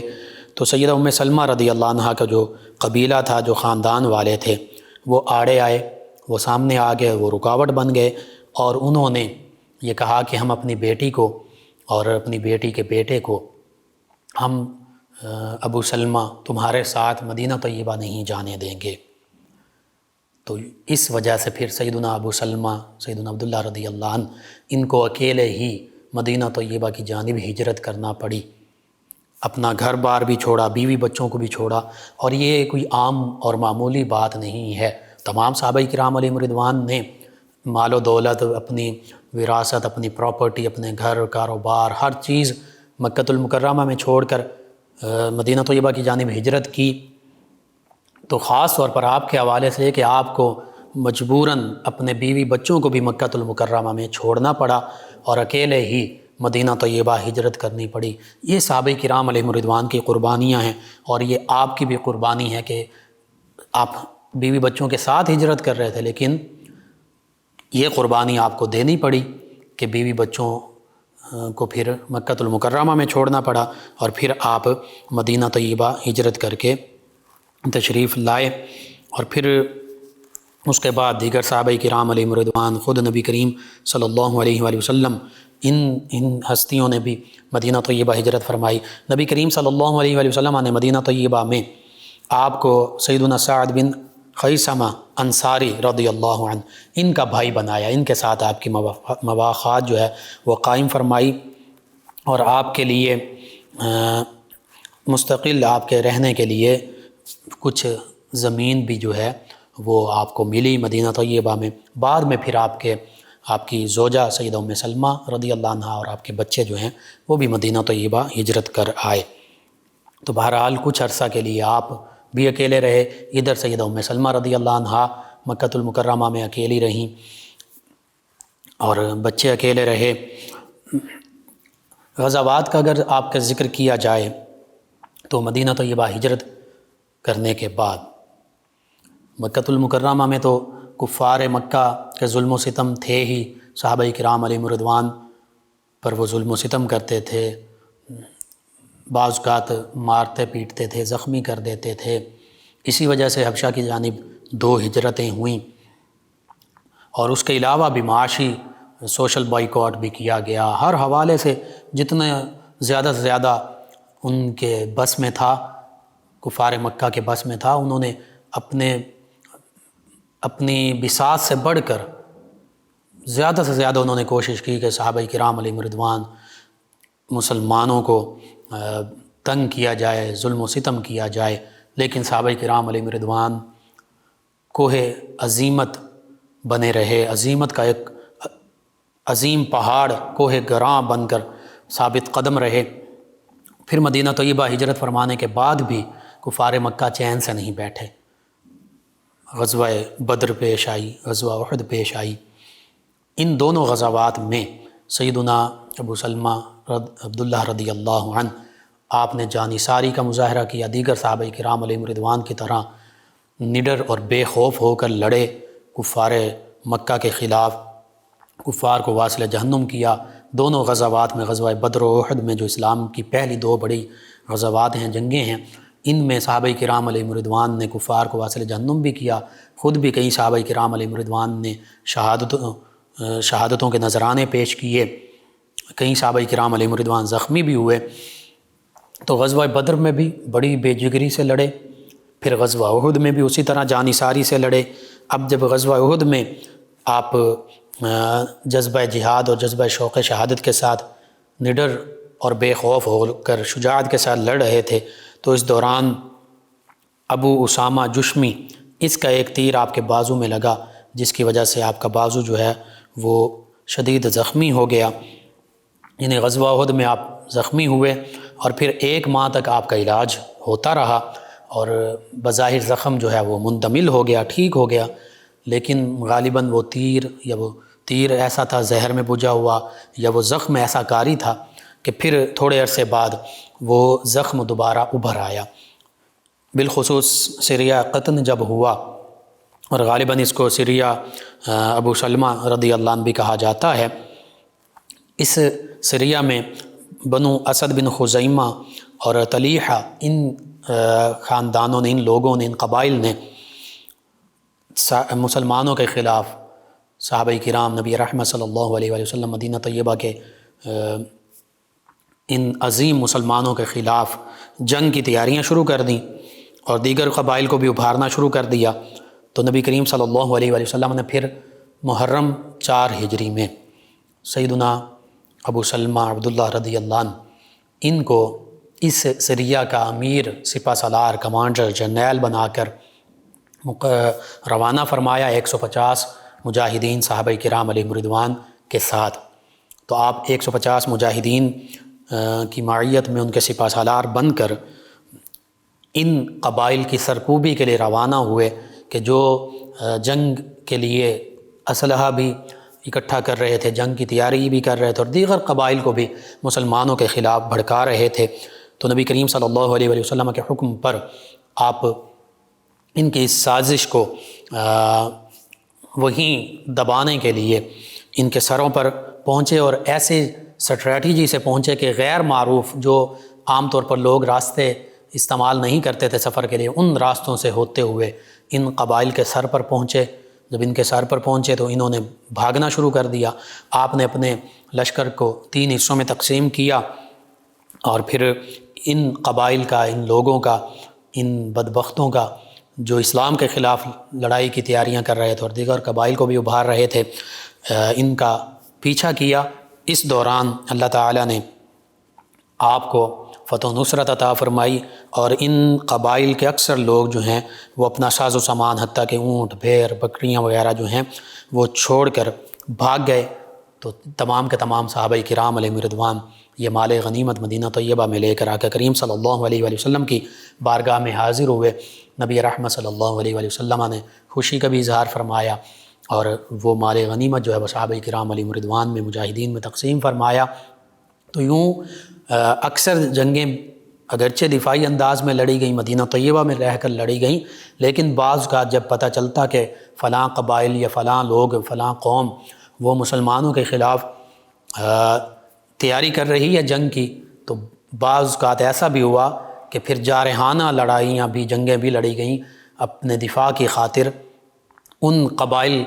تو سیدہ ام سلمہ رضی اللہ عنہا کا جو قبیلہ تھا، جو خاندان والے تھے، وہ آڑے آئے، وہ سامنے آ گئے، وہ رکاوٹ بن گئے، اور انہوں نے یہ کہا کہ ہم اپنی بیٹی کو اور اپنی بیٹی کے بیٹے کو ہم ابو سلمہ تمہارے ساتھ مدینہ طیبہ نہیں جانے دیں گے۔ تو اس وجہ سے پھر سیدنا ابو سلمہ، سیدنا عبداللہ رضی اللہ عنہ، ان کو اکیلے ہی مدینہ طیبہ کی جانب ہجرت کرنا پڑی، اپنا گھر بار بھی چھوڑا، بیوی بچوں کو بھی چھوڑا، اور یہ کوئی عام اور معمولی بات نہیں ہے۔ تمام صحابہ کرام علیہم رضوان نے مال و دولت، اپنی وراثت، اپنی پراپرٹی، اپنے گھر، کاروبار، ہر چیز مکہ المکرمہ میں چھوڑ کر مدینہ طیبہ کی جانب ہجرت کی۔ تو خاص طور پر آپ کے حوالے سے کہ آپ کو مجبوراً اپنے بیوی بچوں کو بھی مکہ المکرمہ میں چھوڑنا پڑا اور اکیلے ہی مدینہ طیبہ ہجرت کرنی پڑی۔ یہ صحابہ کرام علیہم رضوان کی قربانیاں ہیں، اور یہ آپ کی بھی قربانی ہے کہ آپ بیوی بچوں کے ساتھ ہجرت کر رہے تھے، لیکن یہ قربانی آپ کو دینی پڑی کہ بیوی بچوں کو پھر مکہ المکرمہ میں چھوڑنا پڑا، اور پھر آپ مدینہ طیبہ ہجرت کر کے تشریف لائے۔ اور پھر اس کے بعد دیگر صحابہ کرام علیہم رضوان، خود نبی کریم صلی اللہ علیہ وآلہ وسلم، ان ہستیوں نے بھی مدینہ طیبہ ہجرت فرمائی۔ نبی کریم صلی اللہ علیہ وآلہ وسلم نے مدینہ طیبہ میں آپ کو سیدنا سعد بن خیثمہ انصاری رضی اللہ عنہ، ان کا بھائی بنایا، ان کے ساتھ آپ کی مواخات جو ہے وہ قائم فرمائی، اور آپ کے لیے مستقل آپ کے رہنے کے لیے کچھ زمین بھی جو ہے وہ آپ کو ملی مدینہ طیبہ میں۔ بعد میں پھر آپ کی زوجہ سیدہ ام سلمہ رضی اللہ عنہا اور آپ کے بچے جو ہیں وہ بھی مدینہ طیبہ ہجرت کر آئے۔ تو بہرحال کچھ عرصہ کے لیے آپ بھی اکیلے رہے، ادھر سیدہ ام سلمہ رضی اللہ عنہا مکہ المکرمہ میں اکیلی رہیں، اور بچے اکیلے رہے۔ غزوات کا اگر آپ کا ذکر کیا جائے تو مدینہ طیبہ ہجرت کرنے کے بعد مکہ المکرمہ میں تو کفار مکہ کے ظلم و ستم تھے ہی، صحابہ کرام علیہم رضوان پر وہ ظلم و ستم کرتے تھے، بعض اوقات مارتے پیٹتے تھے، زخمی کر دیتے تھے۔ اسی وجہ سے حبشہ کی جانب 2 ہجرتیں ہوئیں، اور اس کے علاوہ بھی معاشی سوشل بائیکاٹ بھی کیا گیا۔ ہر حوالے سے جتنے زیادہ سے زیادہ ان کے بس میں تھا، کفار مکہ کے بس میں تھا، انہوں نے اپنی بساط سے بڑھ کر زیادہ سے زیادہ انہوں نے کوشش کی کہ صحابہ کرام علیہم رضوان مسلمانوں کو تنگ کیا جائے، ظلم و ستم کیا جائے، لیکن صحابہ کرام علیہم رضوان کوہ عظیمت بنے رہے، عظیمت کا ایک عظیم پہاڑ کوہ گراں بن کر ثابت قدم رہے۔ پھر مدینہ طیبہ ہجرت فرمانے کے بعد بھی کفار مکہ چین سے نہیں بیٹھے، غزوہ بدر پیش آئی، غزوہ احد پیش آئی۔ ان دونوں غزوات میں سیدنا ابو سلمہ عبداللہ رضی اللہ عنہ آپ نے جانثاری کا مظاہرہ کیا، دیگر صحابہ کرام علیہم رضوان کی طرح نڈر اور بے خوف ہو کر لڑے کفار مکہ کے خلاف، کفار کو واصل جہنم کیا۔ دونوں غزوات میں، غزوہ بدر و احد میں جو اسلام کی پہلی 2 بڑی غزوات ہیں، جنگیں ہیں، ان میں صحابہ کرام علیہم رضوان نے کفار کو واصل جہنم بھی کیا، خود بھی کئی صحابہ کرام علیہم رضوان نے شہادتوں کے نذرانے پیش کیے، کئی صحابہ کرام علیہم رضوان زخمی بھی ہوئے۔ تو غزوہ بدر میں بھی بڑی بے جگری سے لڑے، پھر غزوہ احد میں بھی اسی طرح جانثاری سے لڑے۔ اب جب غزوہ احد میں آپ جذبہ جہاد اور جذبہ شوق شہادت کے ساتھ نڈر اور بے خوف ہو کر شجاعت کے ساتھ لڑ رہے تھے، تو اس دوران ابو اسامہ جشمی، اس کا ایک تیر آپ کے بازو میں لگا، جس کی وجہ سے آپ کا بازو جو ہے وہ شدید زخمی ہو گیا۔ یعنی غزوہ احد میں آپ زخمی ہوئے، اور پھر 1 ماہ تک آپ کا علاج ہوتا رہا، اور بظاہر زخم جو ہے وہ مندمل ہو گیا، ٹھیک ہو گیا، لیکن غالباً وہ تیر ایسا تھا زہر میں بجھا ہوا، یا وہ زخم ایسا کاری تھا کہ پھر تھوڑے عرصے بعد وہ زخم دوبارہ ابھر آیا۔ بالخصوص سریہ قطن جب ہوا، اور غالباً اس کو سریہ ابو سلمہ رضی اللہ عنہ بھی کہا جاتا ہے، اس سریہ میں بنو اسد بن خزیمہ اور طلیحہ، ان خاندانوں نے، ان لوگوں نے، ان قبائل نے مسلمانوں کے خلاف، صحابہ کرام، نبی رحمت صلی اللہ علیہ وآلہ وسلم، مدینہ طیبہ کے ان عظیم مسلمانوں کے خلاف جنگ کی تیاریاں شروع کر دیں اور دیگر قبائل کو بھی ابھارنا شروع کر دیا۔ تو نبی کریم صلی اللہ علیہ وآلہ وسلم نے پھر محرم 4 ہجری میں سیدنا ابو سلمہ عبداللہ رضی اللہ عنہ ان کو اس سریہ کا امیر، سپہ سالار، کمانڈر، جرنیل بنا کر روانہ فرمایا 150 مجاہدین صحابہ کرام علیہم رضوان کے ساتھ۔ تو آپ 150 مجاہدین کی معیت میں ان کے سپہ سالار بن کر ان قبائل کی سرکوبی کے لیے روانہ ہوئے کہ جو جنگ کے لیے اسلحہ بھی اکٹھا کر رہے تھے، جنگ کی تیاری بھی کر رہے تھے، اور دیگر قبائل کو بھی مسلمانوں کے خلاف بھڑکا رہے تھے۔ تو نبی کریم صلی اللہ علیہ وآلہ وسلم کے حکم پر آپ ان کی اس سازش کو وہیں دبانے کے لیے ان کے سروں پر پہنچے، اور ایسے اسٹریٹجی سے پہنچے کہ غیر معروف، جو عام طور پر لوگ راستے استعمال نہیں کرتے تھے سفر کے لیے، ان راستوں سے ہوتے ہوئے ان قبائل کے سر پر پہنچے۔ جب ان کے سر پر پہنچے تو انہوں نے بھاگنا شروع کر دیا۔ آپ نے اپنے لشکر کو 3 حصوں میں تقسیم کیا، اور پھر ان قبائل کا، ان لوگوں کا، ان بدبختوں کا جو اسلام کے خلاف لڑائی کی تیاریاں کر رہے تھے اور دیگر قبائل کو بھی ابھار رہے تھے، ان کا پیچھا کیا۔ اس دوران اللہ تعالیٰ نے آپ کو فتح و نصرت عطا فرمائی، اور ان قبائل کے اکثر لوگ جو ہیں وہ اپنا ساز و سامان، حتیٰ کہ اونٹ، بھیڑ، بکریاں وغیرہ جو ہیں وہ چھوڑ کر بھاگ گئے۔ تو تمام کے تمام صحابہ کرام علیہم رضوان یہ مال غنیمت مدینہ طیبہ میں لے کر آقا کریم صلی اللہ علیہ وآلہ وسلم کی بارگاہ میں حاضر ہوئے۔ نبی رحمت صلی اللہ علیہ وآلہ وسلم نے خوشی کا بھی اظہار فرمایا، اور وہ مال غنیمت جو ہے وہ صحابہ کرام علیہم رضوان میں، مجاہدین میں تقسیم فرمایا۔ تو یوں اکثر جنگیں اگرچہ دفاعی انداز میں لڑی گئیں، مدینہ طیبہ میں رہ کر لڑی گئیں، لیکن بعض کا جب پتہ چلتا کہ فلاں قبائل یا فلاں لوگ، فلاں قوم وہ مسلمانوں کے خلاف تیاری کر رہی ہے جنگ کی، تو بعض اوقات ایسا بھی ہوا کہ پھر جارحانہ لڑائیاں بھی، جنگیں بھی لڑی گئیں اپنے دفاع کی خاطر، ان قبائل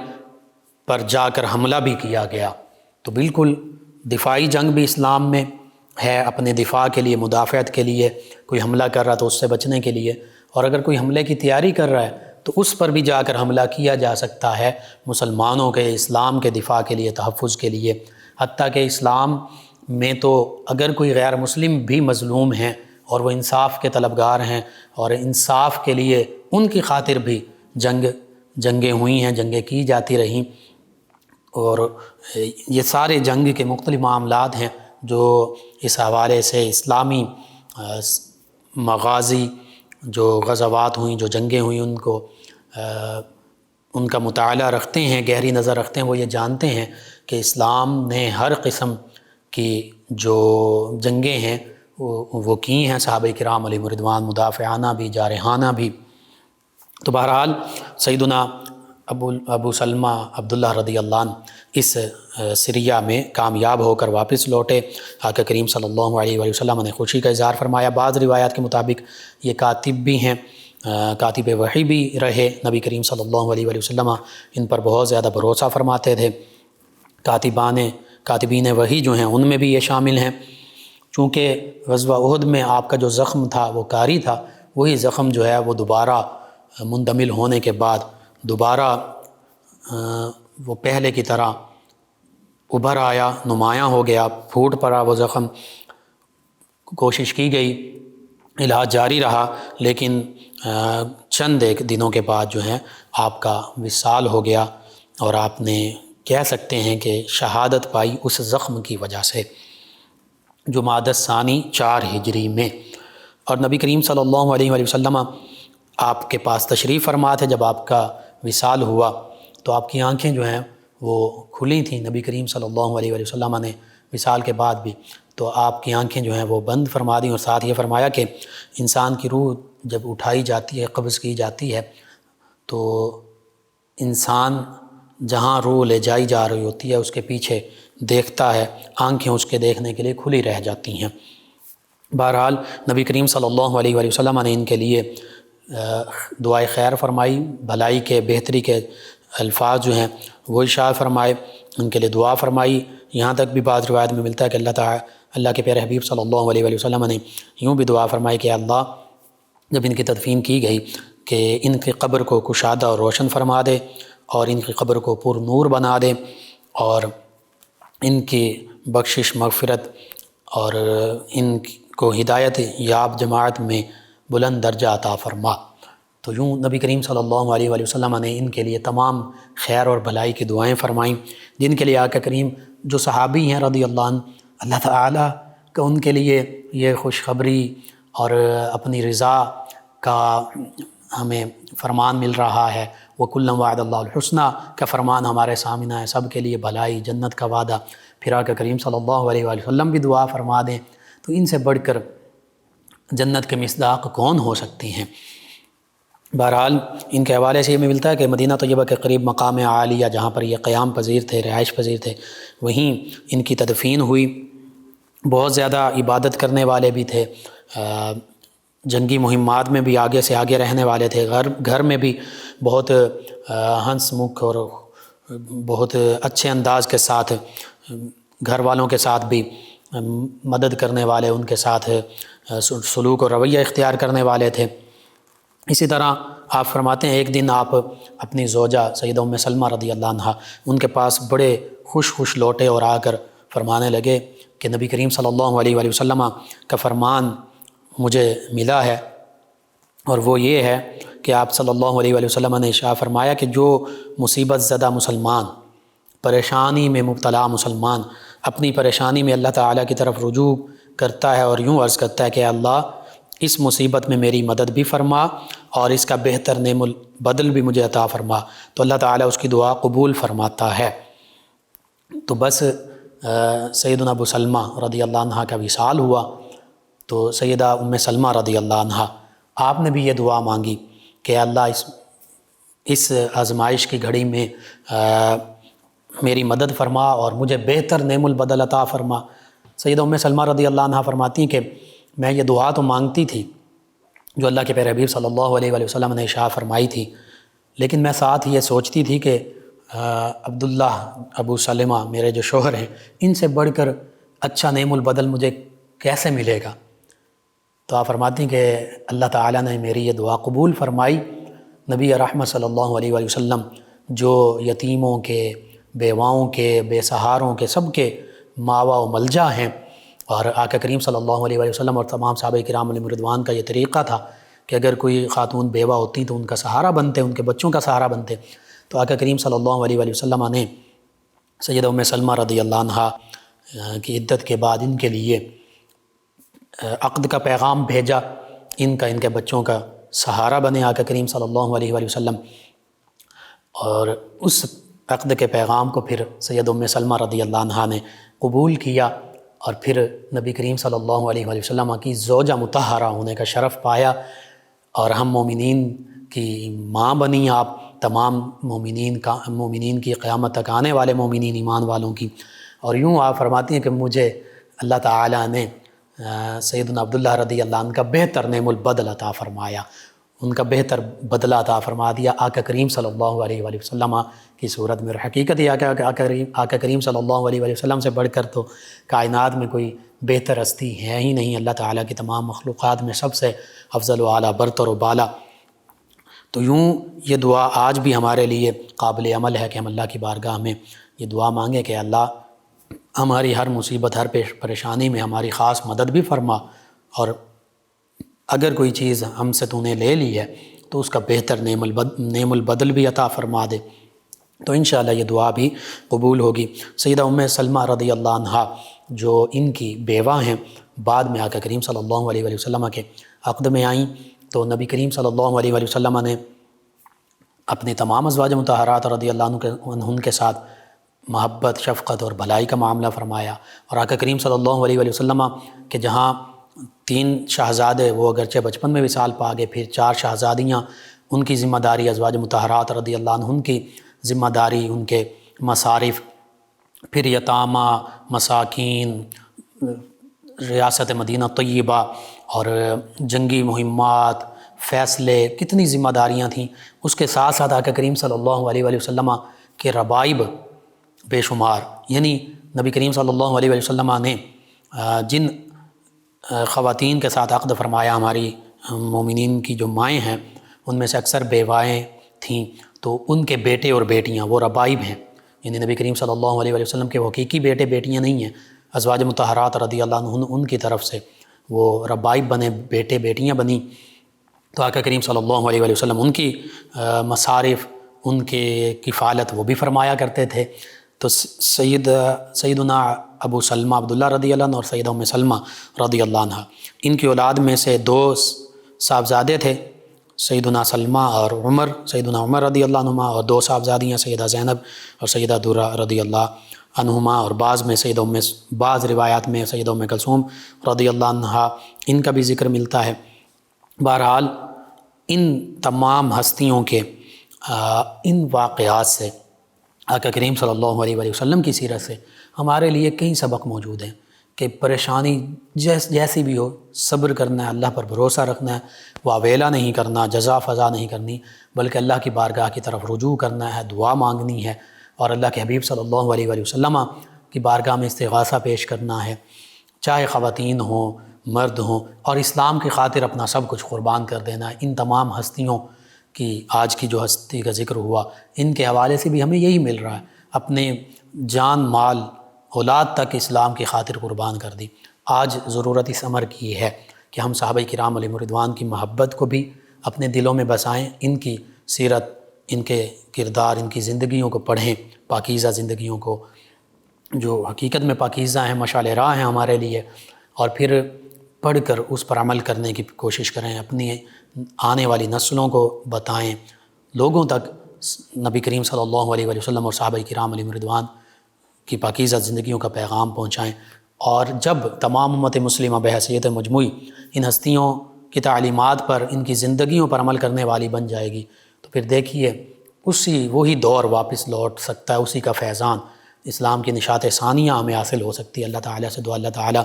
پر جا کر حملہ بھی کیا گیا۔ تو بالکل دفاعی جنگ بھی اسلام میں ہے، اپنے دفاع کے لیے، مدافعت کے لیے، کوئی حملہ کر رہا تو اس سے بچنے کے لیے، اور اگر کوئی حملے کی تیاری کر رہا ہے تو اس پر بھی جا کر حملہ کیا جا سکتا ہے، مسلمانوں کے، اسلام کے دفاع کے لیے، تحفظ کے لیے۔ حتیٰ کہ اسلام میں تو اگر کوئی غیر مسلم بھی مظلوم ہیں اور وہ انصاف کے طلبگار ہیں اور انصاف کے لیے ان کی خاطر بھی جنگیں ہوئی ہیں، جنگیں کی جاتی رہیں، اور یہ سارے جنگ کے مختلف معاملات ہیں جو اس حوالے سے اسلامی مغازی، جو غزوات ہوئیں، جو جنگیں ہوئیں، ان کا مطالعہ رکھتے ہیں، گہری نظر رکھتے ہیں، وہ یہ جانتے ہیں کہ اسلام نے ہر قسم کی جو جنگیں ہیں وہ کی ہیں، صحابہ کرام علیہم رضوان، مدافعانہ بھی، جارحانہ بھی۔ تو بہرحال سیدنا ابو سلمہ عبداللہ رضی اللہ عنہ اس سریہ میں کامیاب ہو کر واپس لوٹے۔ آقا کریم صلی اللہ علیہ وآلہ وسلم نے خوشی کا اظہار فرمایا۔ بعض روایات کے مطابق یہ کاتب بھی ہیں، کاتب وحی بھی رہے، نبی کریم صلی اللہ علیہ وآلہ وسلم ان پر بہت زیادہ بھروسہ فرماتے تھے۔ کاتبین وحی جو ہیں ان میں بھی یہ شامل ہیں، چونکہ غزوہ احد میں آپ کا جو زخم تھا وہ کاری تھا، وہی زخم جو ہے وہ دوبارہ مندمل ہونے کے بعد دوبارہ وہ پہلے کی طرح ابھر آیا، نمایاں ہو گیا، پھوٹ پڑا وہ زخم۔ کوشش کی گئی، علاج جاری رہا، لیکن چند ایک دنوں کے بعد جو ہے آپ کا وصال ہو گیا، اور آپ نے کہہ سکتے ہیں کہ شہادت پائی اس زخم کی وجہ سے، جمادی الثانی 4 ہجری میں۔ اور نبی کریم صلی اللہ علیہ وآلہ وسلم آپ کے پاس تشریف فرما تھے جب آپ کا وصال ہوا تو آپ کی آنکھیں جو ہیں وہ کھلی تھیں. نبی کریم صلی اللہ علیہ وآلہ وسلم نے وصال کے بعد بھی تو آپ کی آنکھیں جو ہیں وہ بند فرما دیں، اور ساتھ یہ فرمایا کہ انسان کی روح جب اٹھائی جاتی ہے، قبض کی جاتی ہے، تو انسان جہاں روح لے جائی جا رہی ہوتی ہے اس کے پیچھے دیکھتا ہے، آنکھیں اس کے دیکھنے کے لیے کھلی رہ جاتی ہیں. بہرحال نبی کریم صلی اللہ علیہ وآلہ وسلم نے ان کے لیے دعائے خیر فرمائی، بھلائی کے، بہتری کے الفاظ جو ہیں وہ ارشاد فرمائے، ان کے لیے دعا فرمائی. یہاں تک بھی بعض روایت میں ملتا ہے کہ اللہ کے پیارے حبیب صلی اللہ علیہ وآلہ وسلم نے یوں بھی دعا فرمائی کہ اللہ جب ان کی تدفین کی گئی کہ ان کی قبر کو کشادہ اور روشن فرما دے، اور ان کی قبر کو پر نور بنا دے، اور ان کی بخشش، مغفرت اور ان کو ہدایت یاب جماعت میں بلند درجہ عطا فرما. تو یوں نبی کریم صلی اللہ علیہ وآلہ وسلم نے ان کے لیے تمام خیر اور بھلائی کی دعائیں فرمائیں، جن کے لیے آقا کریم جو صحابی ہیں رضی اللہ عنہ، اللہ تعالیٰ کا ان کے لیے یہ خوشخبری اور اپنی رضا کا ہمیں فرمان مل رہا ہے. وَكُلًّا وَعَدَ اللَّهُ الْحُسْنَى کا فرمان ہمارے سامنے ہے، سب کے لیے بھلائی، جنت کا وعدہ. پھر آقا کریم صلی اللہ علیہ وآلہ وسلم بھی دعا فرما دیں تو ان سے بڑھ کر جنت کے مصداق کون ہو سکتی ہیں. بہرحال ان کے حوالے سے یہ ملتا ہے کہ مدینہ طیبہ کے قریب مقام عالیہ جہاں پر یہ قیام پذیر تھے، رہائش پذیر تھے، وہیں ان کی تدفین ہوئی. بہت زیادہ عبادت کرنے والے بھی تھے، جنگی مہمات میں بھی آگے سے آگے رہنے والے تھے، گھر میں بھی بہت ہنس مکھ اور بہت اچھے انداز کے ساتھ گھر والوں کے ساتھ بھی مدد کرنے والے، ان کے ساتھ سلوک اور رویہ اختیار کرنے والے تھے. اسی طرح آپ فرماتے ہیں ایک دن آپ اپنی زوجہ سیدہ ام سلمہ رضی اللہ عنہ ان کے پاس بڑے خوش لوٹے اور آ کر فرمانے لگے کہ نبی کریم صلی اللہ علیہ وآلہ وسلم کا فرمان مجھے ملا ہے، اور وہ یہ ہے کہ آپ صلی اللہ علیہ وآلہ وسلم نے ارشاد فرمایا کہ جو مصیبت زدہ مسلمان، پریشانی میں مبتلا مسلمان اپنی پریشانی میں اللہ تعالیٰ کی طرف رجوع کرتا ہے اور یوں عرض کرتا ہے کہ اللہ اس مصیبت میں میری مدد بھی فرما اور اس کا بہتر نعم البدل بھی مجھے عطا فرما، تو اللہ تعالیٰ اس کی دعا قبول فرماتا ہے. تو بس سیدنا ابو سلمہ رضی اللہ عنہ کا وصال ہوا تو سیدہ ام سلمہ رضی اللہ عنہ آپ نے بھی یہ دعا مانگی کہ اللہ اس آزمائش کی گھڑی میں میری مدد فرما اور مجھے بہتر نعم البدل عطا فرما. سیدہ ام سلمہ رضی اللہ عنہ فرماتی ہیں کہ میں یہ دعا تو مانگتی تھی جو اللہ کے پیارے حبیب صلی اللہ علیہ وآلہ وسلم نے ارشاد فرمائی تھی، لیکن میں ساتھ یہ سوچتی تھی کہ عبداللہ ابو سلمہ میرے جو شوہر ہیں ان سے بڑھ کر اچھا نعم البدل مجھے کیسے ملے گا. تو آپ فرماتی ہیں کہ اللہ تعالیٰ نے میری یہ دعا قبول فرمائی. نبی رحمت صلی اللہ علیہ وآلہ وسلم جو یتیموں کے، بیواؤں کے، بے سہاروں کے، سب کے ماوا و ملجا ہیں، اور آقا کریم صلی اللہ علیہ وآلہ وسلم اور تمام صحابہ کرام علیہم رضوان کا یہ طریقہ تھا کہ اگر کوئی خاتون بیوہ ہوتی تو ان کا سہارا بنتے، ان کے بچوں کا سہارا بنتے. تو آقا کریم صلی اللہ علیہ وآلہ وسلم نے سیدہ ام سلمہ رضی اللہ عنہ کی عدت کے بعد ان کے لیے عقد کا پیغام بھیجا، ان کے بچوں کا سہارا بنے آقا کریم صلی اللہ علیہ وآلہ وسلم. اور اس عقد کے پیغام کو پھر سیدہ ام سلمہ رضی اللہ عنہ نے قبول کیا اور پھر نبی کریم صلی اللہ علیہ وآلہ وسلم کی زوجہ مطہرہ ہونے کا شرف پایا، اور ہم مومنین کی ماں بنی آپ، تمام مومنین کی قیامت تک آنے والے مومنین ایمان والوں کی. اور یوں آپ فرماتی ہیں کہ مجھے اللہ تعالیٰ نے سیدنا عبداللہ رضی اللہ عنہ کا بہتر نعم البدل عطا فرمایا، ان کا بہتر بدلہ عطا فرما دیا آقا کریم صلی اللہ علیہ وآلہ وسلم کی صورت میں. اور حقیقت یہ کہ آقا کریم صلی اللہ علیہ وآلہ وسلم سے بڑھ کر تو کائنات میں کوئی بہتر ہستی ہے ہی نہیں، اللہ تعالیٰ کی تمام مخلوقات میں سب سے افضل و اعلیٰ، برتر و بالا. تو یوں یہ دعا آج بھی ہمارے لیے قابل عمل ہے کہ ہم اللہ کی بارگاہ میں یہ دعا مانگیں کہ اللہ ہماری ہر مصیبت، ہر پریشانی میں ہماری خاص مدد بھی فرما، اور اگر کوئی چیز ہم سے تو نے لے لی ہے تو اس کا بہتر نعم البدل بھی عطا فرما دے. تو انشاءاللہ یہ دعا بھی قبول ہوگی. سیدہ ام سلمہ رضی اللہ عنہ جو ان کی بیوہ ہیں، بعد میں آقا کریم صلی اللہ علیہ وآلہ وسلم کے عقد میں آئیں، تو نبی کریم صلی اللہ علیہ وآلہ وسلم نے اپنے تمام ازواج مطہرات رضی اللہ عنہن کے ساتھ محبت، شفقت اور بھلائی کا معاملہ فرمایا، اور آقا کریم صلی اللہ علیہ وآلہ وسلم کہ جہاں 3 شہزادے وہ اگرچہ بچپن میں وصال پا گئے، پھر 4 شہزادیاں، ان کی ذمہ داری ازواج مطہرات رضی اللہ عنہن کی ذمہ داری، ان کے مصارف، پھر یتامہ، مساکین، ریاست مدینہ طیبہ اور جنگی مہمات، فیصلے، کتنی ذمہ داریاں تھیں۔ اس کے ساتھ ساتھ آقا کریم صلی اللہ علیہ وآلہ وسلم کے ربائب بے شمار، یعنی نبی کریم صلی اللہ علیہ وآلہ وسلم نے جن خواتین کے ساتھ عقد فرمایا، ہماری مومنین کی جو مائیں ہیں ان میں سے اکثر بیوائیں تھیں، تو ان کے بیٹے اور بیٹیاں وہ ربائب ہیں، یعنی نبی کریم صلی اللہ علیہ وآلہ وسلم کے حقیقی بیٹے بیٹیاں نہیں ہیں، ازواج مطہرات رضی اللہ عنہن ان کی طرف سے وہ ربائب بنے، بیٹے بیٹیاں بنیں۔ تو آقا کریم صلی اللہ علیہ وآلہ وسلم ان کی مصارف، ان کے کفالت وہ بھی فرمایا کرتے تھے۔ تو سیدنا ابو سلمہ عبداللہ رضی اللہ عنہ اور سیدہ ام سلمہ رضی اللہ عنہ، ان کی اولاد میں سے 2 صاحبزادے تھے، سیدنا سلمہ اور عمر، سیدنا عمر رضی اللہ عنہما، اور 2 صاحبزادیاں سیدہ زینب اور سیدہ درہ رضی اللہ عنہما، اور بعض روایات میں سیدہ ام کلثوم رضی اللہ عنہا، ان کا بھی ذکر ملتا ہے۔ بہرحال ان تمام ہستیوں کے ان واقعات سے، آقا کریم صلی اللہ علیہ وآلہ وسلم کی سیرت سے ہمارے لیے کئی سبق موجود ہیں کہ پریشانی جیسی بھی ہو، صبر کرنا ہے، اللہ پر بھروسہ رکھنا ہے، واویلا نہیں کرنا، جزا فضا نہیں کرنی، بلکہ اللہ کی بارگاہ کی طرف رجوع کرنا ہے، دعا مانگنی ہے، اور اللہ کے حبیب صلی اللہ علیہ وآلہ وسلم کی بارگاہ میں استغاثہ پیش کرنا ہے، چاہے خواتین ہوں، مرد ہوں، اور اسلام کی خاطر اپنا سب کچھ قربان کر دینا ہے۔ ان تمام ہستیوں کی، آج کی جو ہستی کا ذکر ہوا، ان کے حوالے سے بھی ہمیں یہی مل رہا ہے، اپنے جان، مال، اولاد تک اسلام کی خاطر قربان کر دی۔ آج ضرورت اس امر کی ہے کہ ہم صحابہ کرام علیہم رضوان کی محبت کو بھی اپنے دلوں میں بسائیں، ان کی سیرت، ان کے کردار، ان کی زندگیوں کو پڑھیں، پاکیزہ زندگیوں کو جو حقیقت میں پاکیزہ ہیں، مشعل راہ ہیں ہمارے لیے، اور پھر پڑھ کر اس پر عمل کرنے کی کوشش کریں، اپنی آنے والی نسلوں کو بتائیں، لوگوں تک نبی کریم صلی اللہ علیہ وآلہ وسلم اور صحابہ کرام علیہم رضوان کی پاکیزہ زندگیوں کا پیغام پہنچائیں۔ اور جب تمام امت مسلمہ بحیثیت مجموعی ان ہستیوں کی تعلیمات پر، ان کی زندگیوں پر عمل کرنے والی بن جائے گی، تو پھر دیکھیے وہی دور واپس لوٹ سکتا ہے، اسی کا فیضان، اسلام کی نشاط ثانیہ ہمیں حاصل ہو سکتی ہے۔ اللہ تعالیٰ سے دعا، اللہ تعالیٰ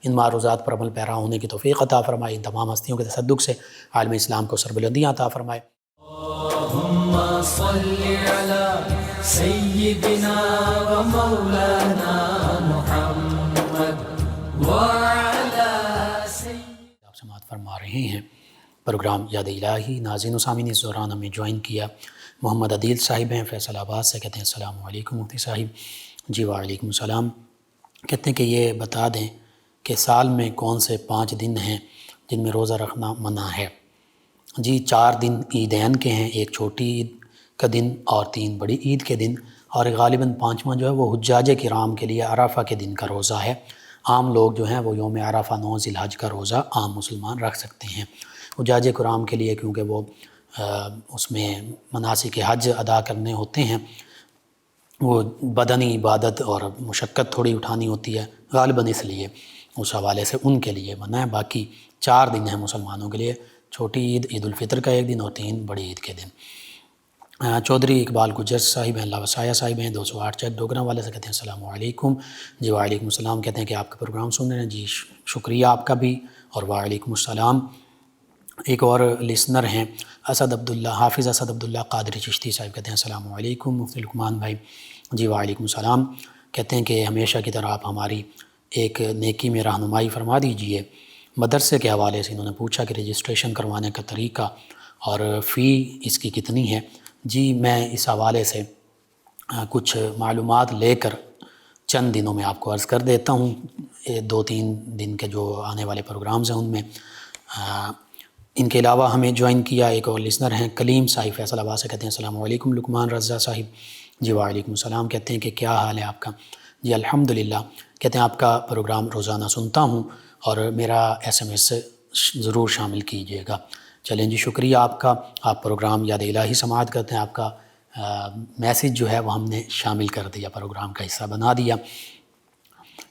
ان معروضات پر عمل پیرا ہونے کی توفیق عطا فرمائے، ان تمام ہستیوں کے تصدق سے عالم اسلام کو سربلندیاں عطا فرمائے۔ اللہم صلی علی سیدنا و مولانا محمد وعلی سیدنا۔ آپ سماعت فرما رہے ہیں پروگرام یاد الہی۔ ناظرین و سامعین، اس دوران ہمیں جوائن کیا محمد عدیل صاحب ہیں، فیصل آباد سے، کہتے ہیں السلام علیکم مفتی صاحب۔ جی وعلیکم السلام۔ کہتے ہیں کہ یہ بتا دیں کہ سال میں کون سے 5 دن ہیں جن میں روزہ رکھنا منع ہے؟ جی 4 دن عیدین کے ہیں، ایک چھوٹی عید کا دن اور 3 بڑی عید کے دن، اور غالباً 5واں جو ہے وہ حجاج کرام کے لیے عرفہ کے دن کا روزہ ہے۔ عام لوگ جو ہیں وہ یوم عرفہ 9 ذی الحج کا روزہ عام مسلمان رکھ سکتے ہیں۔ حجاج کرام کے لیے کیونکہ وہ اس میں مناسک حج ادا کرنے ہوتے ہیں، وہ بدنی عبادت اور مشقت تھوڑی اٹھانی ہوتی ہے، غالباً اس لیے اس حوالے سے ان کے لیے منع ہے۔ باقی 4 دن ہیں مسلمانوں کے لیے، چھوٹی عید، عید الفطر کا ایک دن، اور 3 بڑی عید کے دن۔ چودھری اقبال گجر صاحب ہیں، اللہ وسایہ صاحب ہیں، 208 چیک ڈوگرہ والے سے، کہتے ہیں السلام علیکم۔ جی وعلیکم السلام۔ کہتے ہیں کہ آپ کا پروگرام سن رہے ہیں، جی شکریہ آپ کا بھی، اور وعلیکم السلام۔ ایک اور لسنر ہیں حافظ اسد عبداللہ قادری چشتی صاحب، کہتے ہیں السلام علیکم مفتی لقمان بھائی۔ جی وعلیکم السلام۔ کہتے ہیں کہ ہمیشہ کی طرح آپ ہماری ایک نیکی میں رہنمائی فرما دیجئے۔ مدرسے کے حوالے سے انہوں نے پوچھا کہ رجسٹریشن کروانے کا طریقہ اور فی اس کی کتنی ہے۔ جی میں اس حوالے سے کچھ معلومات لے کر چند دنوں میں آپ کو عرض کر دیتا ہوں۔ 2-3 دن کے جو آنے والے پروگرامز ہیں ان میں ان کے علاوہ ہمیں جوائن کیا ایک اور لسنر ہیں کلیم صاحب فیصل آباد سے، کہتے ہیں السلام علیکم لقمان رضا صاحب۔ جی وعلیکم السلام۔ کہتے ہیں کہ کیا حال ہے آپ کا؟ جی الحمدللہ۔ کہتے ہیں آپ کا پروگرام روزانہ سنتا ہوں اور میرا SMS ضرور شامل کیجیے گا۔ چلیں جی، شکریہ آپ کا، آپ پروگرام یاد الہی سماعت کرتے ہیں، آپ کا میسیج جو ہے وہ ہم نے شامل کر دیا، پروگرام کا حصہ بنا دیا۔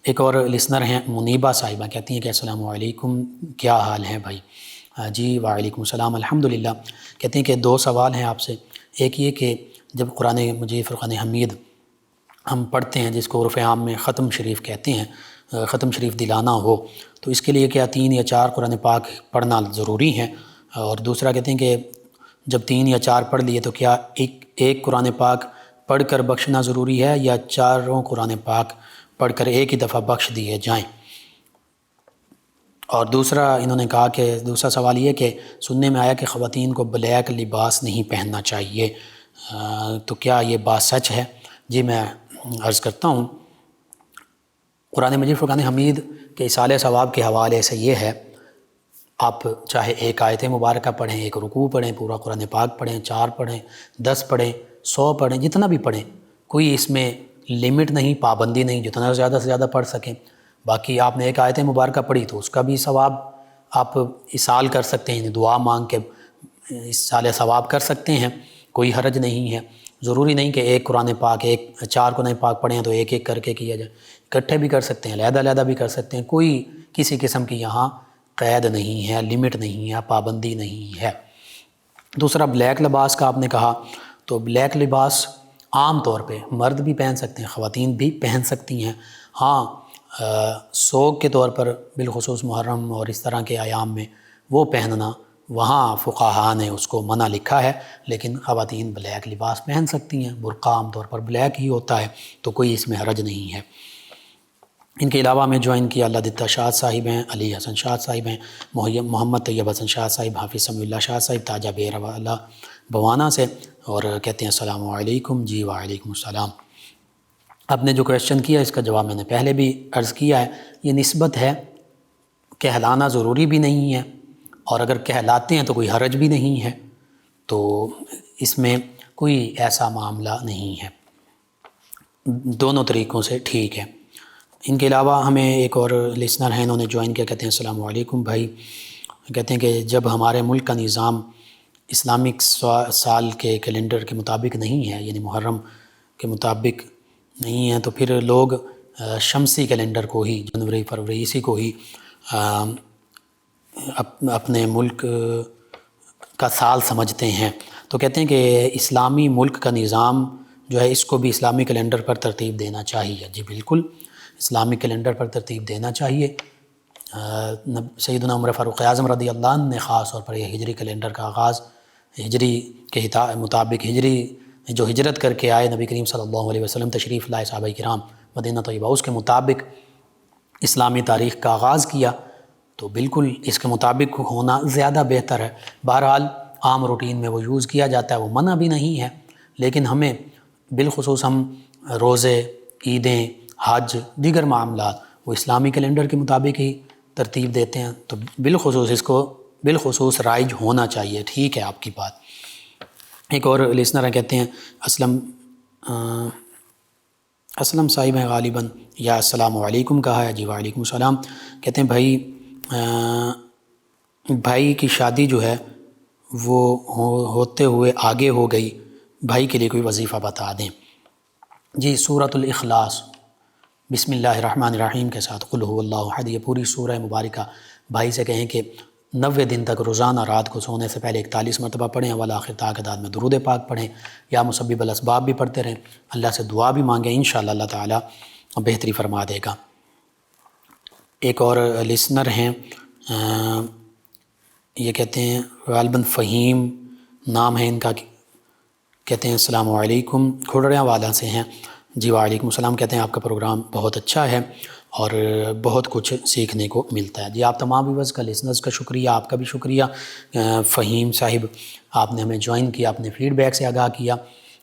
ایک اور لسنر ہیں منیبہ صاحبہ، کہتی ہیں کہ السلام علیکم، کیا حال ہے بھائی؟ جی وعلیکم السلام، الحمدللہ۔ کہتی ہیں کہ 2 سوال ہیں آپ سے۔ ایک یہ کہ جب قرآن مجید فرقان حمید ہم پڑھتے ہیں، جس کو عرف عام میں ختم شریف کہتے ہیں، ختم شریف دلانا ہو، تو اس کے لیے کیا 3 یا 4 قرآن پاک پڑھنا ضروری ہیں؟ اور دوسرا کہتے ہیں کہ جب 3 یا 4 پڑھ لیے تو کیا ایک قرآن پاک پڑھ کر بخشنا ضروری ہے یا 4 قرآن پاک پڑھ کر ایک ہی دفعہ بخش دیے جائیں؟ اور دوسرا انہوں نے کہا کہ دوسرا سوال یہ کہ سننے میں آیا کہ خواتین کو بلیک لباس نہیں پہننا چاہیے، تو کیا یہ بات سچ ہے؟ جی میں عرض کرتا ہوں، قرآن مجید فرقان حمید کے اصالہ ثواب کے حوالے سے یہ ہے، آپ چاہے ایک آیت مبارکہ پڑھیں، ایک رکوع پڑھیں، پورا قرآن پاک پڑھیں، 4 پڑھیں، 10 پڑھیں، 100 پڑھیں، جتنا بھی پڑھیں، کوئی اس میں لمٹ نہیں، پابندی نہیں، جتنا زیادہ سے زیادہ پڑھ سکیں۔ باقی آپ نے ایک آیت مبارکہ پڑھی تو اس کا بھی ثواب آپ اصال کر سکتے ہیں، دعا مانگ کے اصال ثواب کر سکتے ہیں، کوئی حرج نہیں ہے۔ ضروری نہیں کہ ایک قرآن پاک 4 قرآن پاک پڑھیں تو ایک ایک کر کے کیا جائے، اکٹھے بھی کر سکتے ہیں، علیحدہ علیحدہ بھی کر سکتے ہیں، کوئی کسی قسم کی یہاں قید نہیں ہے، لمٹ نہیں ہے، پابندی نہیں ہے۔ دوسرا بلیک لباس کا آپ نے کہا، تو بلیک لباس عام طور پہ مرد بھی پہن سکتے ہیں، خواتین بھی پہن سکتی ہیں۔ ہاں سوگ کے طور پر بالخصوص محرم اور اس طرح کے ایام میں وہ پہننا، وہاں فقہاء نے اس کو منع لکھا ہے، لیکن خواتین بلیک لباس پہن سکتی ہیں، برقع عام طور پر بلیک ہی ہوتا ہے، تو کوئی اس میں حرج نہیں ہے۔ ان کے علاوہ ہمیں جوائن کیا اللہ دتہ شاہ صاحب ہیں، علی حسن شاہ صاحب ہیں، محمد طیب حسن شاہ صاحب، حافظ سمیع اللہ شاہ صاحب تاجہ بیر والا بوانا سے، اور کہتے ہیں السلام علیکم۔ جی وعلیکم السلام۔ آپ نے جو کویشچن کیا اس کا جواب میں نے پہلے بھی عرض کیا ہے، یہ نسبت ہے، کہلانا ضروری بھی نہیں ہے، اور اگر کہلاتے ہیں تو کوئی حرج بھی نہیں ہے، تو اس میں کوئی ایسا معاملہ نہیں ہے، دونوں طریقوں سے ٹھیک ہے۔ ان کے علاوہ ہمیں ایک اور لسنر ہیں، انہوں نے جوائن کیا، کہتے ہیں السلام علیکم بھائی، کہتے ہیں کہ جب ہمارے ملک کا نظام اسلامک سال کے کیلنڈر کے مطابق نہیں ہے، یعنی محرم کے مطابق نہیں ہے، تو پھر لوگ شمسی کیلنڈر کو ہی، جنوری فروری اسی کو ہی اپنے ملک کا سال سمجھتے ہیں، تو کہتے ہیں کہ اسلامی ملک کا نظام جو ہے اس کو بھی اسلامی کیلنڈر پر ترتیب دینا چاہیے۔ جی بالکل، اسلامی کیلنڈر پر ترتیب دینا چاہیے۔ سیدنا عمر فاروق اعظم رضی اللہ عنہ نے خاص طور پر یہ ہجری کیلنڈر کا آغاز ہجری کے مطابق، ہجری جو ہجرت کر کے آئے نبی کریم صلی اللہ علیہ وسلم تشریف لائے صحابہ کرام مدینہ طیبہ، اس کے مطابق اسلامی تاریخ کا آغاز کیا، تو بالکل اس کے مطابق ہونا زیادہ بہتر ہے۔ بہرحال عام روٹین میں وہ یوز کیا جاتا ہے، وہ منع بھی نہیں ہے، لیکن ہمیں بالخصوص ہم روزے، عیدیں، حج، دیگر معاملات وہ اسلامی کیلنڈر کے مطابق ہی ترتیب دیتے ہیں، تو بالخصوص اس کو بالخصوص رائج ہونا چاہیے۔ ٹھیک ہے آپ کی بات۔ ایک اور لسنر کہتے ہیں اسلم صاحب ہیں غالباً، یا السلام علیکم کہا ہے۔ جی وعلیکم السلام۔ کہتے ہیں بھائی کی شادی جو ہے وہ ہوتے ہوئے آگے ہو گئی، بھائی کے لیے کوئی وظیفہ بتا دیں۔ جی سورۃ الاخلاص بسم اللہ الرحمن الرحیم کے ساتھ قل هو اللہ احد، یہ پوری سورہ مبارکہ بھائی سے کہیں کہ 90 دن تک روزانہ رات کو سونے سے پہلے 41 مرتبہ پڑھیں، والآخر تعداد میں درود پاک پڑھیں، یا مسبب الاسباب بھی پڑھتے رہیں، اللہ سے دعا بھی مانگیں، انشاءاللہ اللہ تعالیٰ بہتری فرما دے گا۔ ایک اور لسنر ہیں، یہ کہتے ہیں غالباً فہیم نام ہے ان کا، کہتے ہیں السلام علیکم، کھوڑیاں والا سے ہیں۔ جی وعلیکم السلام۔ کہتے ہیں آپ کا پروگرام بہت اچھا ہے اور بہت کچھ سیکھنے کو ملتا ہے۔ جی آپ تمام ویورز کا، لسنرز کا شکریہ، آپ کا بھی شکریہ فہیم صاحب، آپ نے ہمیں جوائن کیا، اپنے فیڈ بیک سے آگاہ کیا۔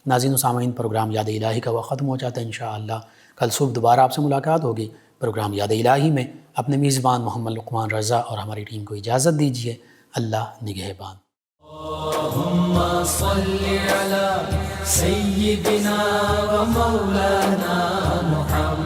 ناظرین و سامعین، پروگرام یاد الہی کا وقت ختم ہو جاتا ہے، انشاءاللہ کل صبح دوبارہ آپ سے ملاقات ہوگی پروگرام یاد الہی میں۔ اپنے میزبان محمد لقمان رضا اور ہماری ٹیم کو اجازت دیجیے، اللہ نگہبان۔ اللہم صلی علی سیدنا و مولانا محمد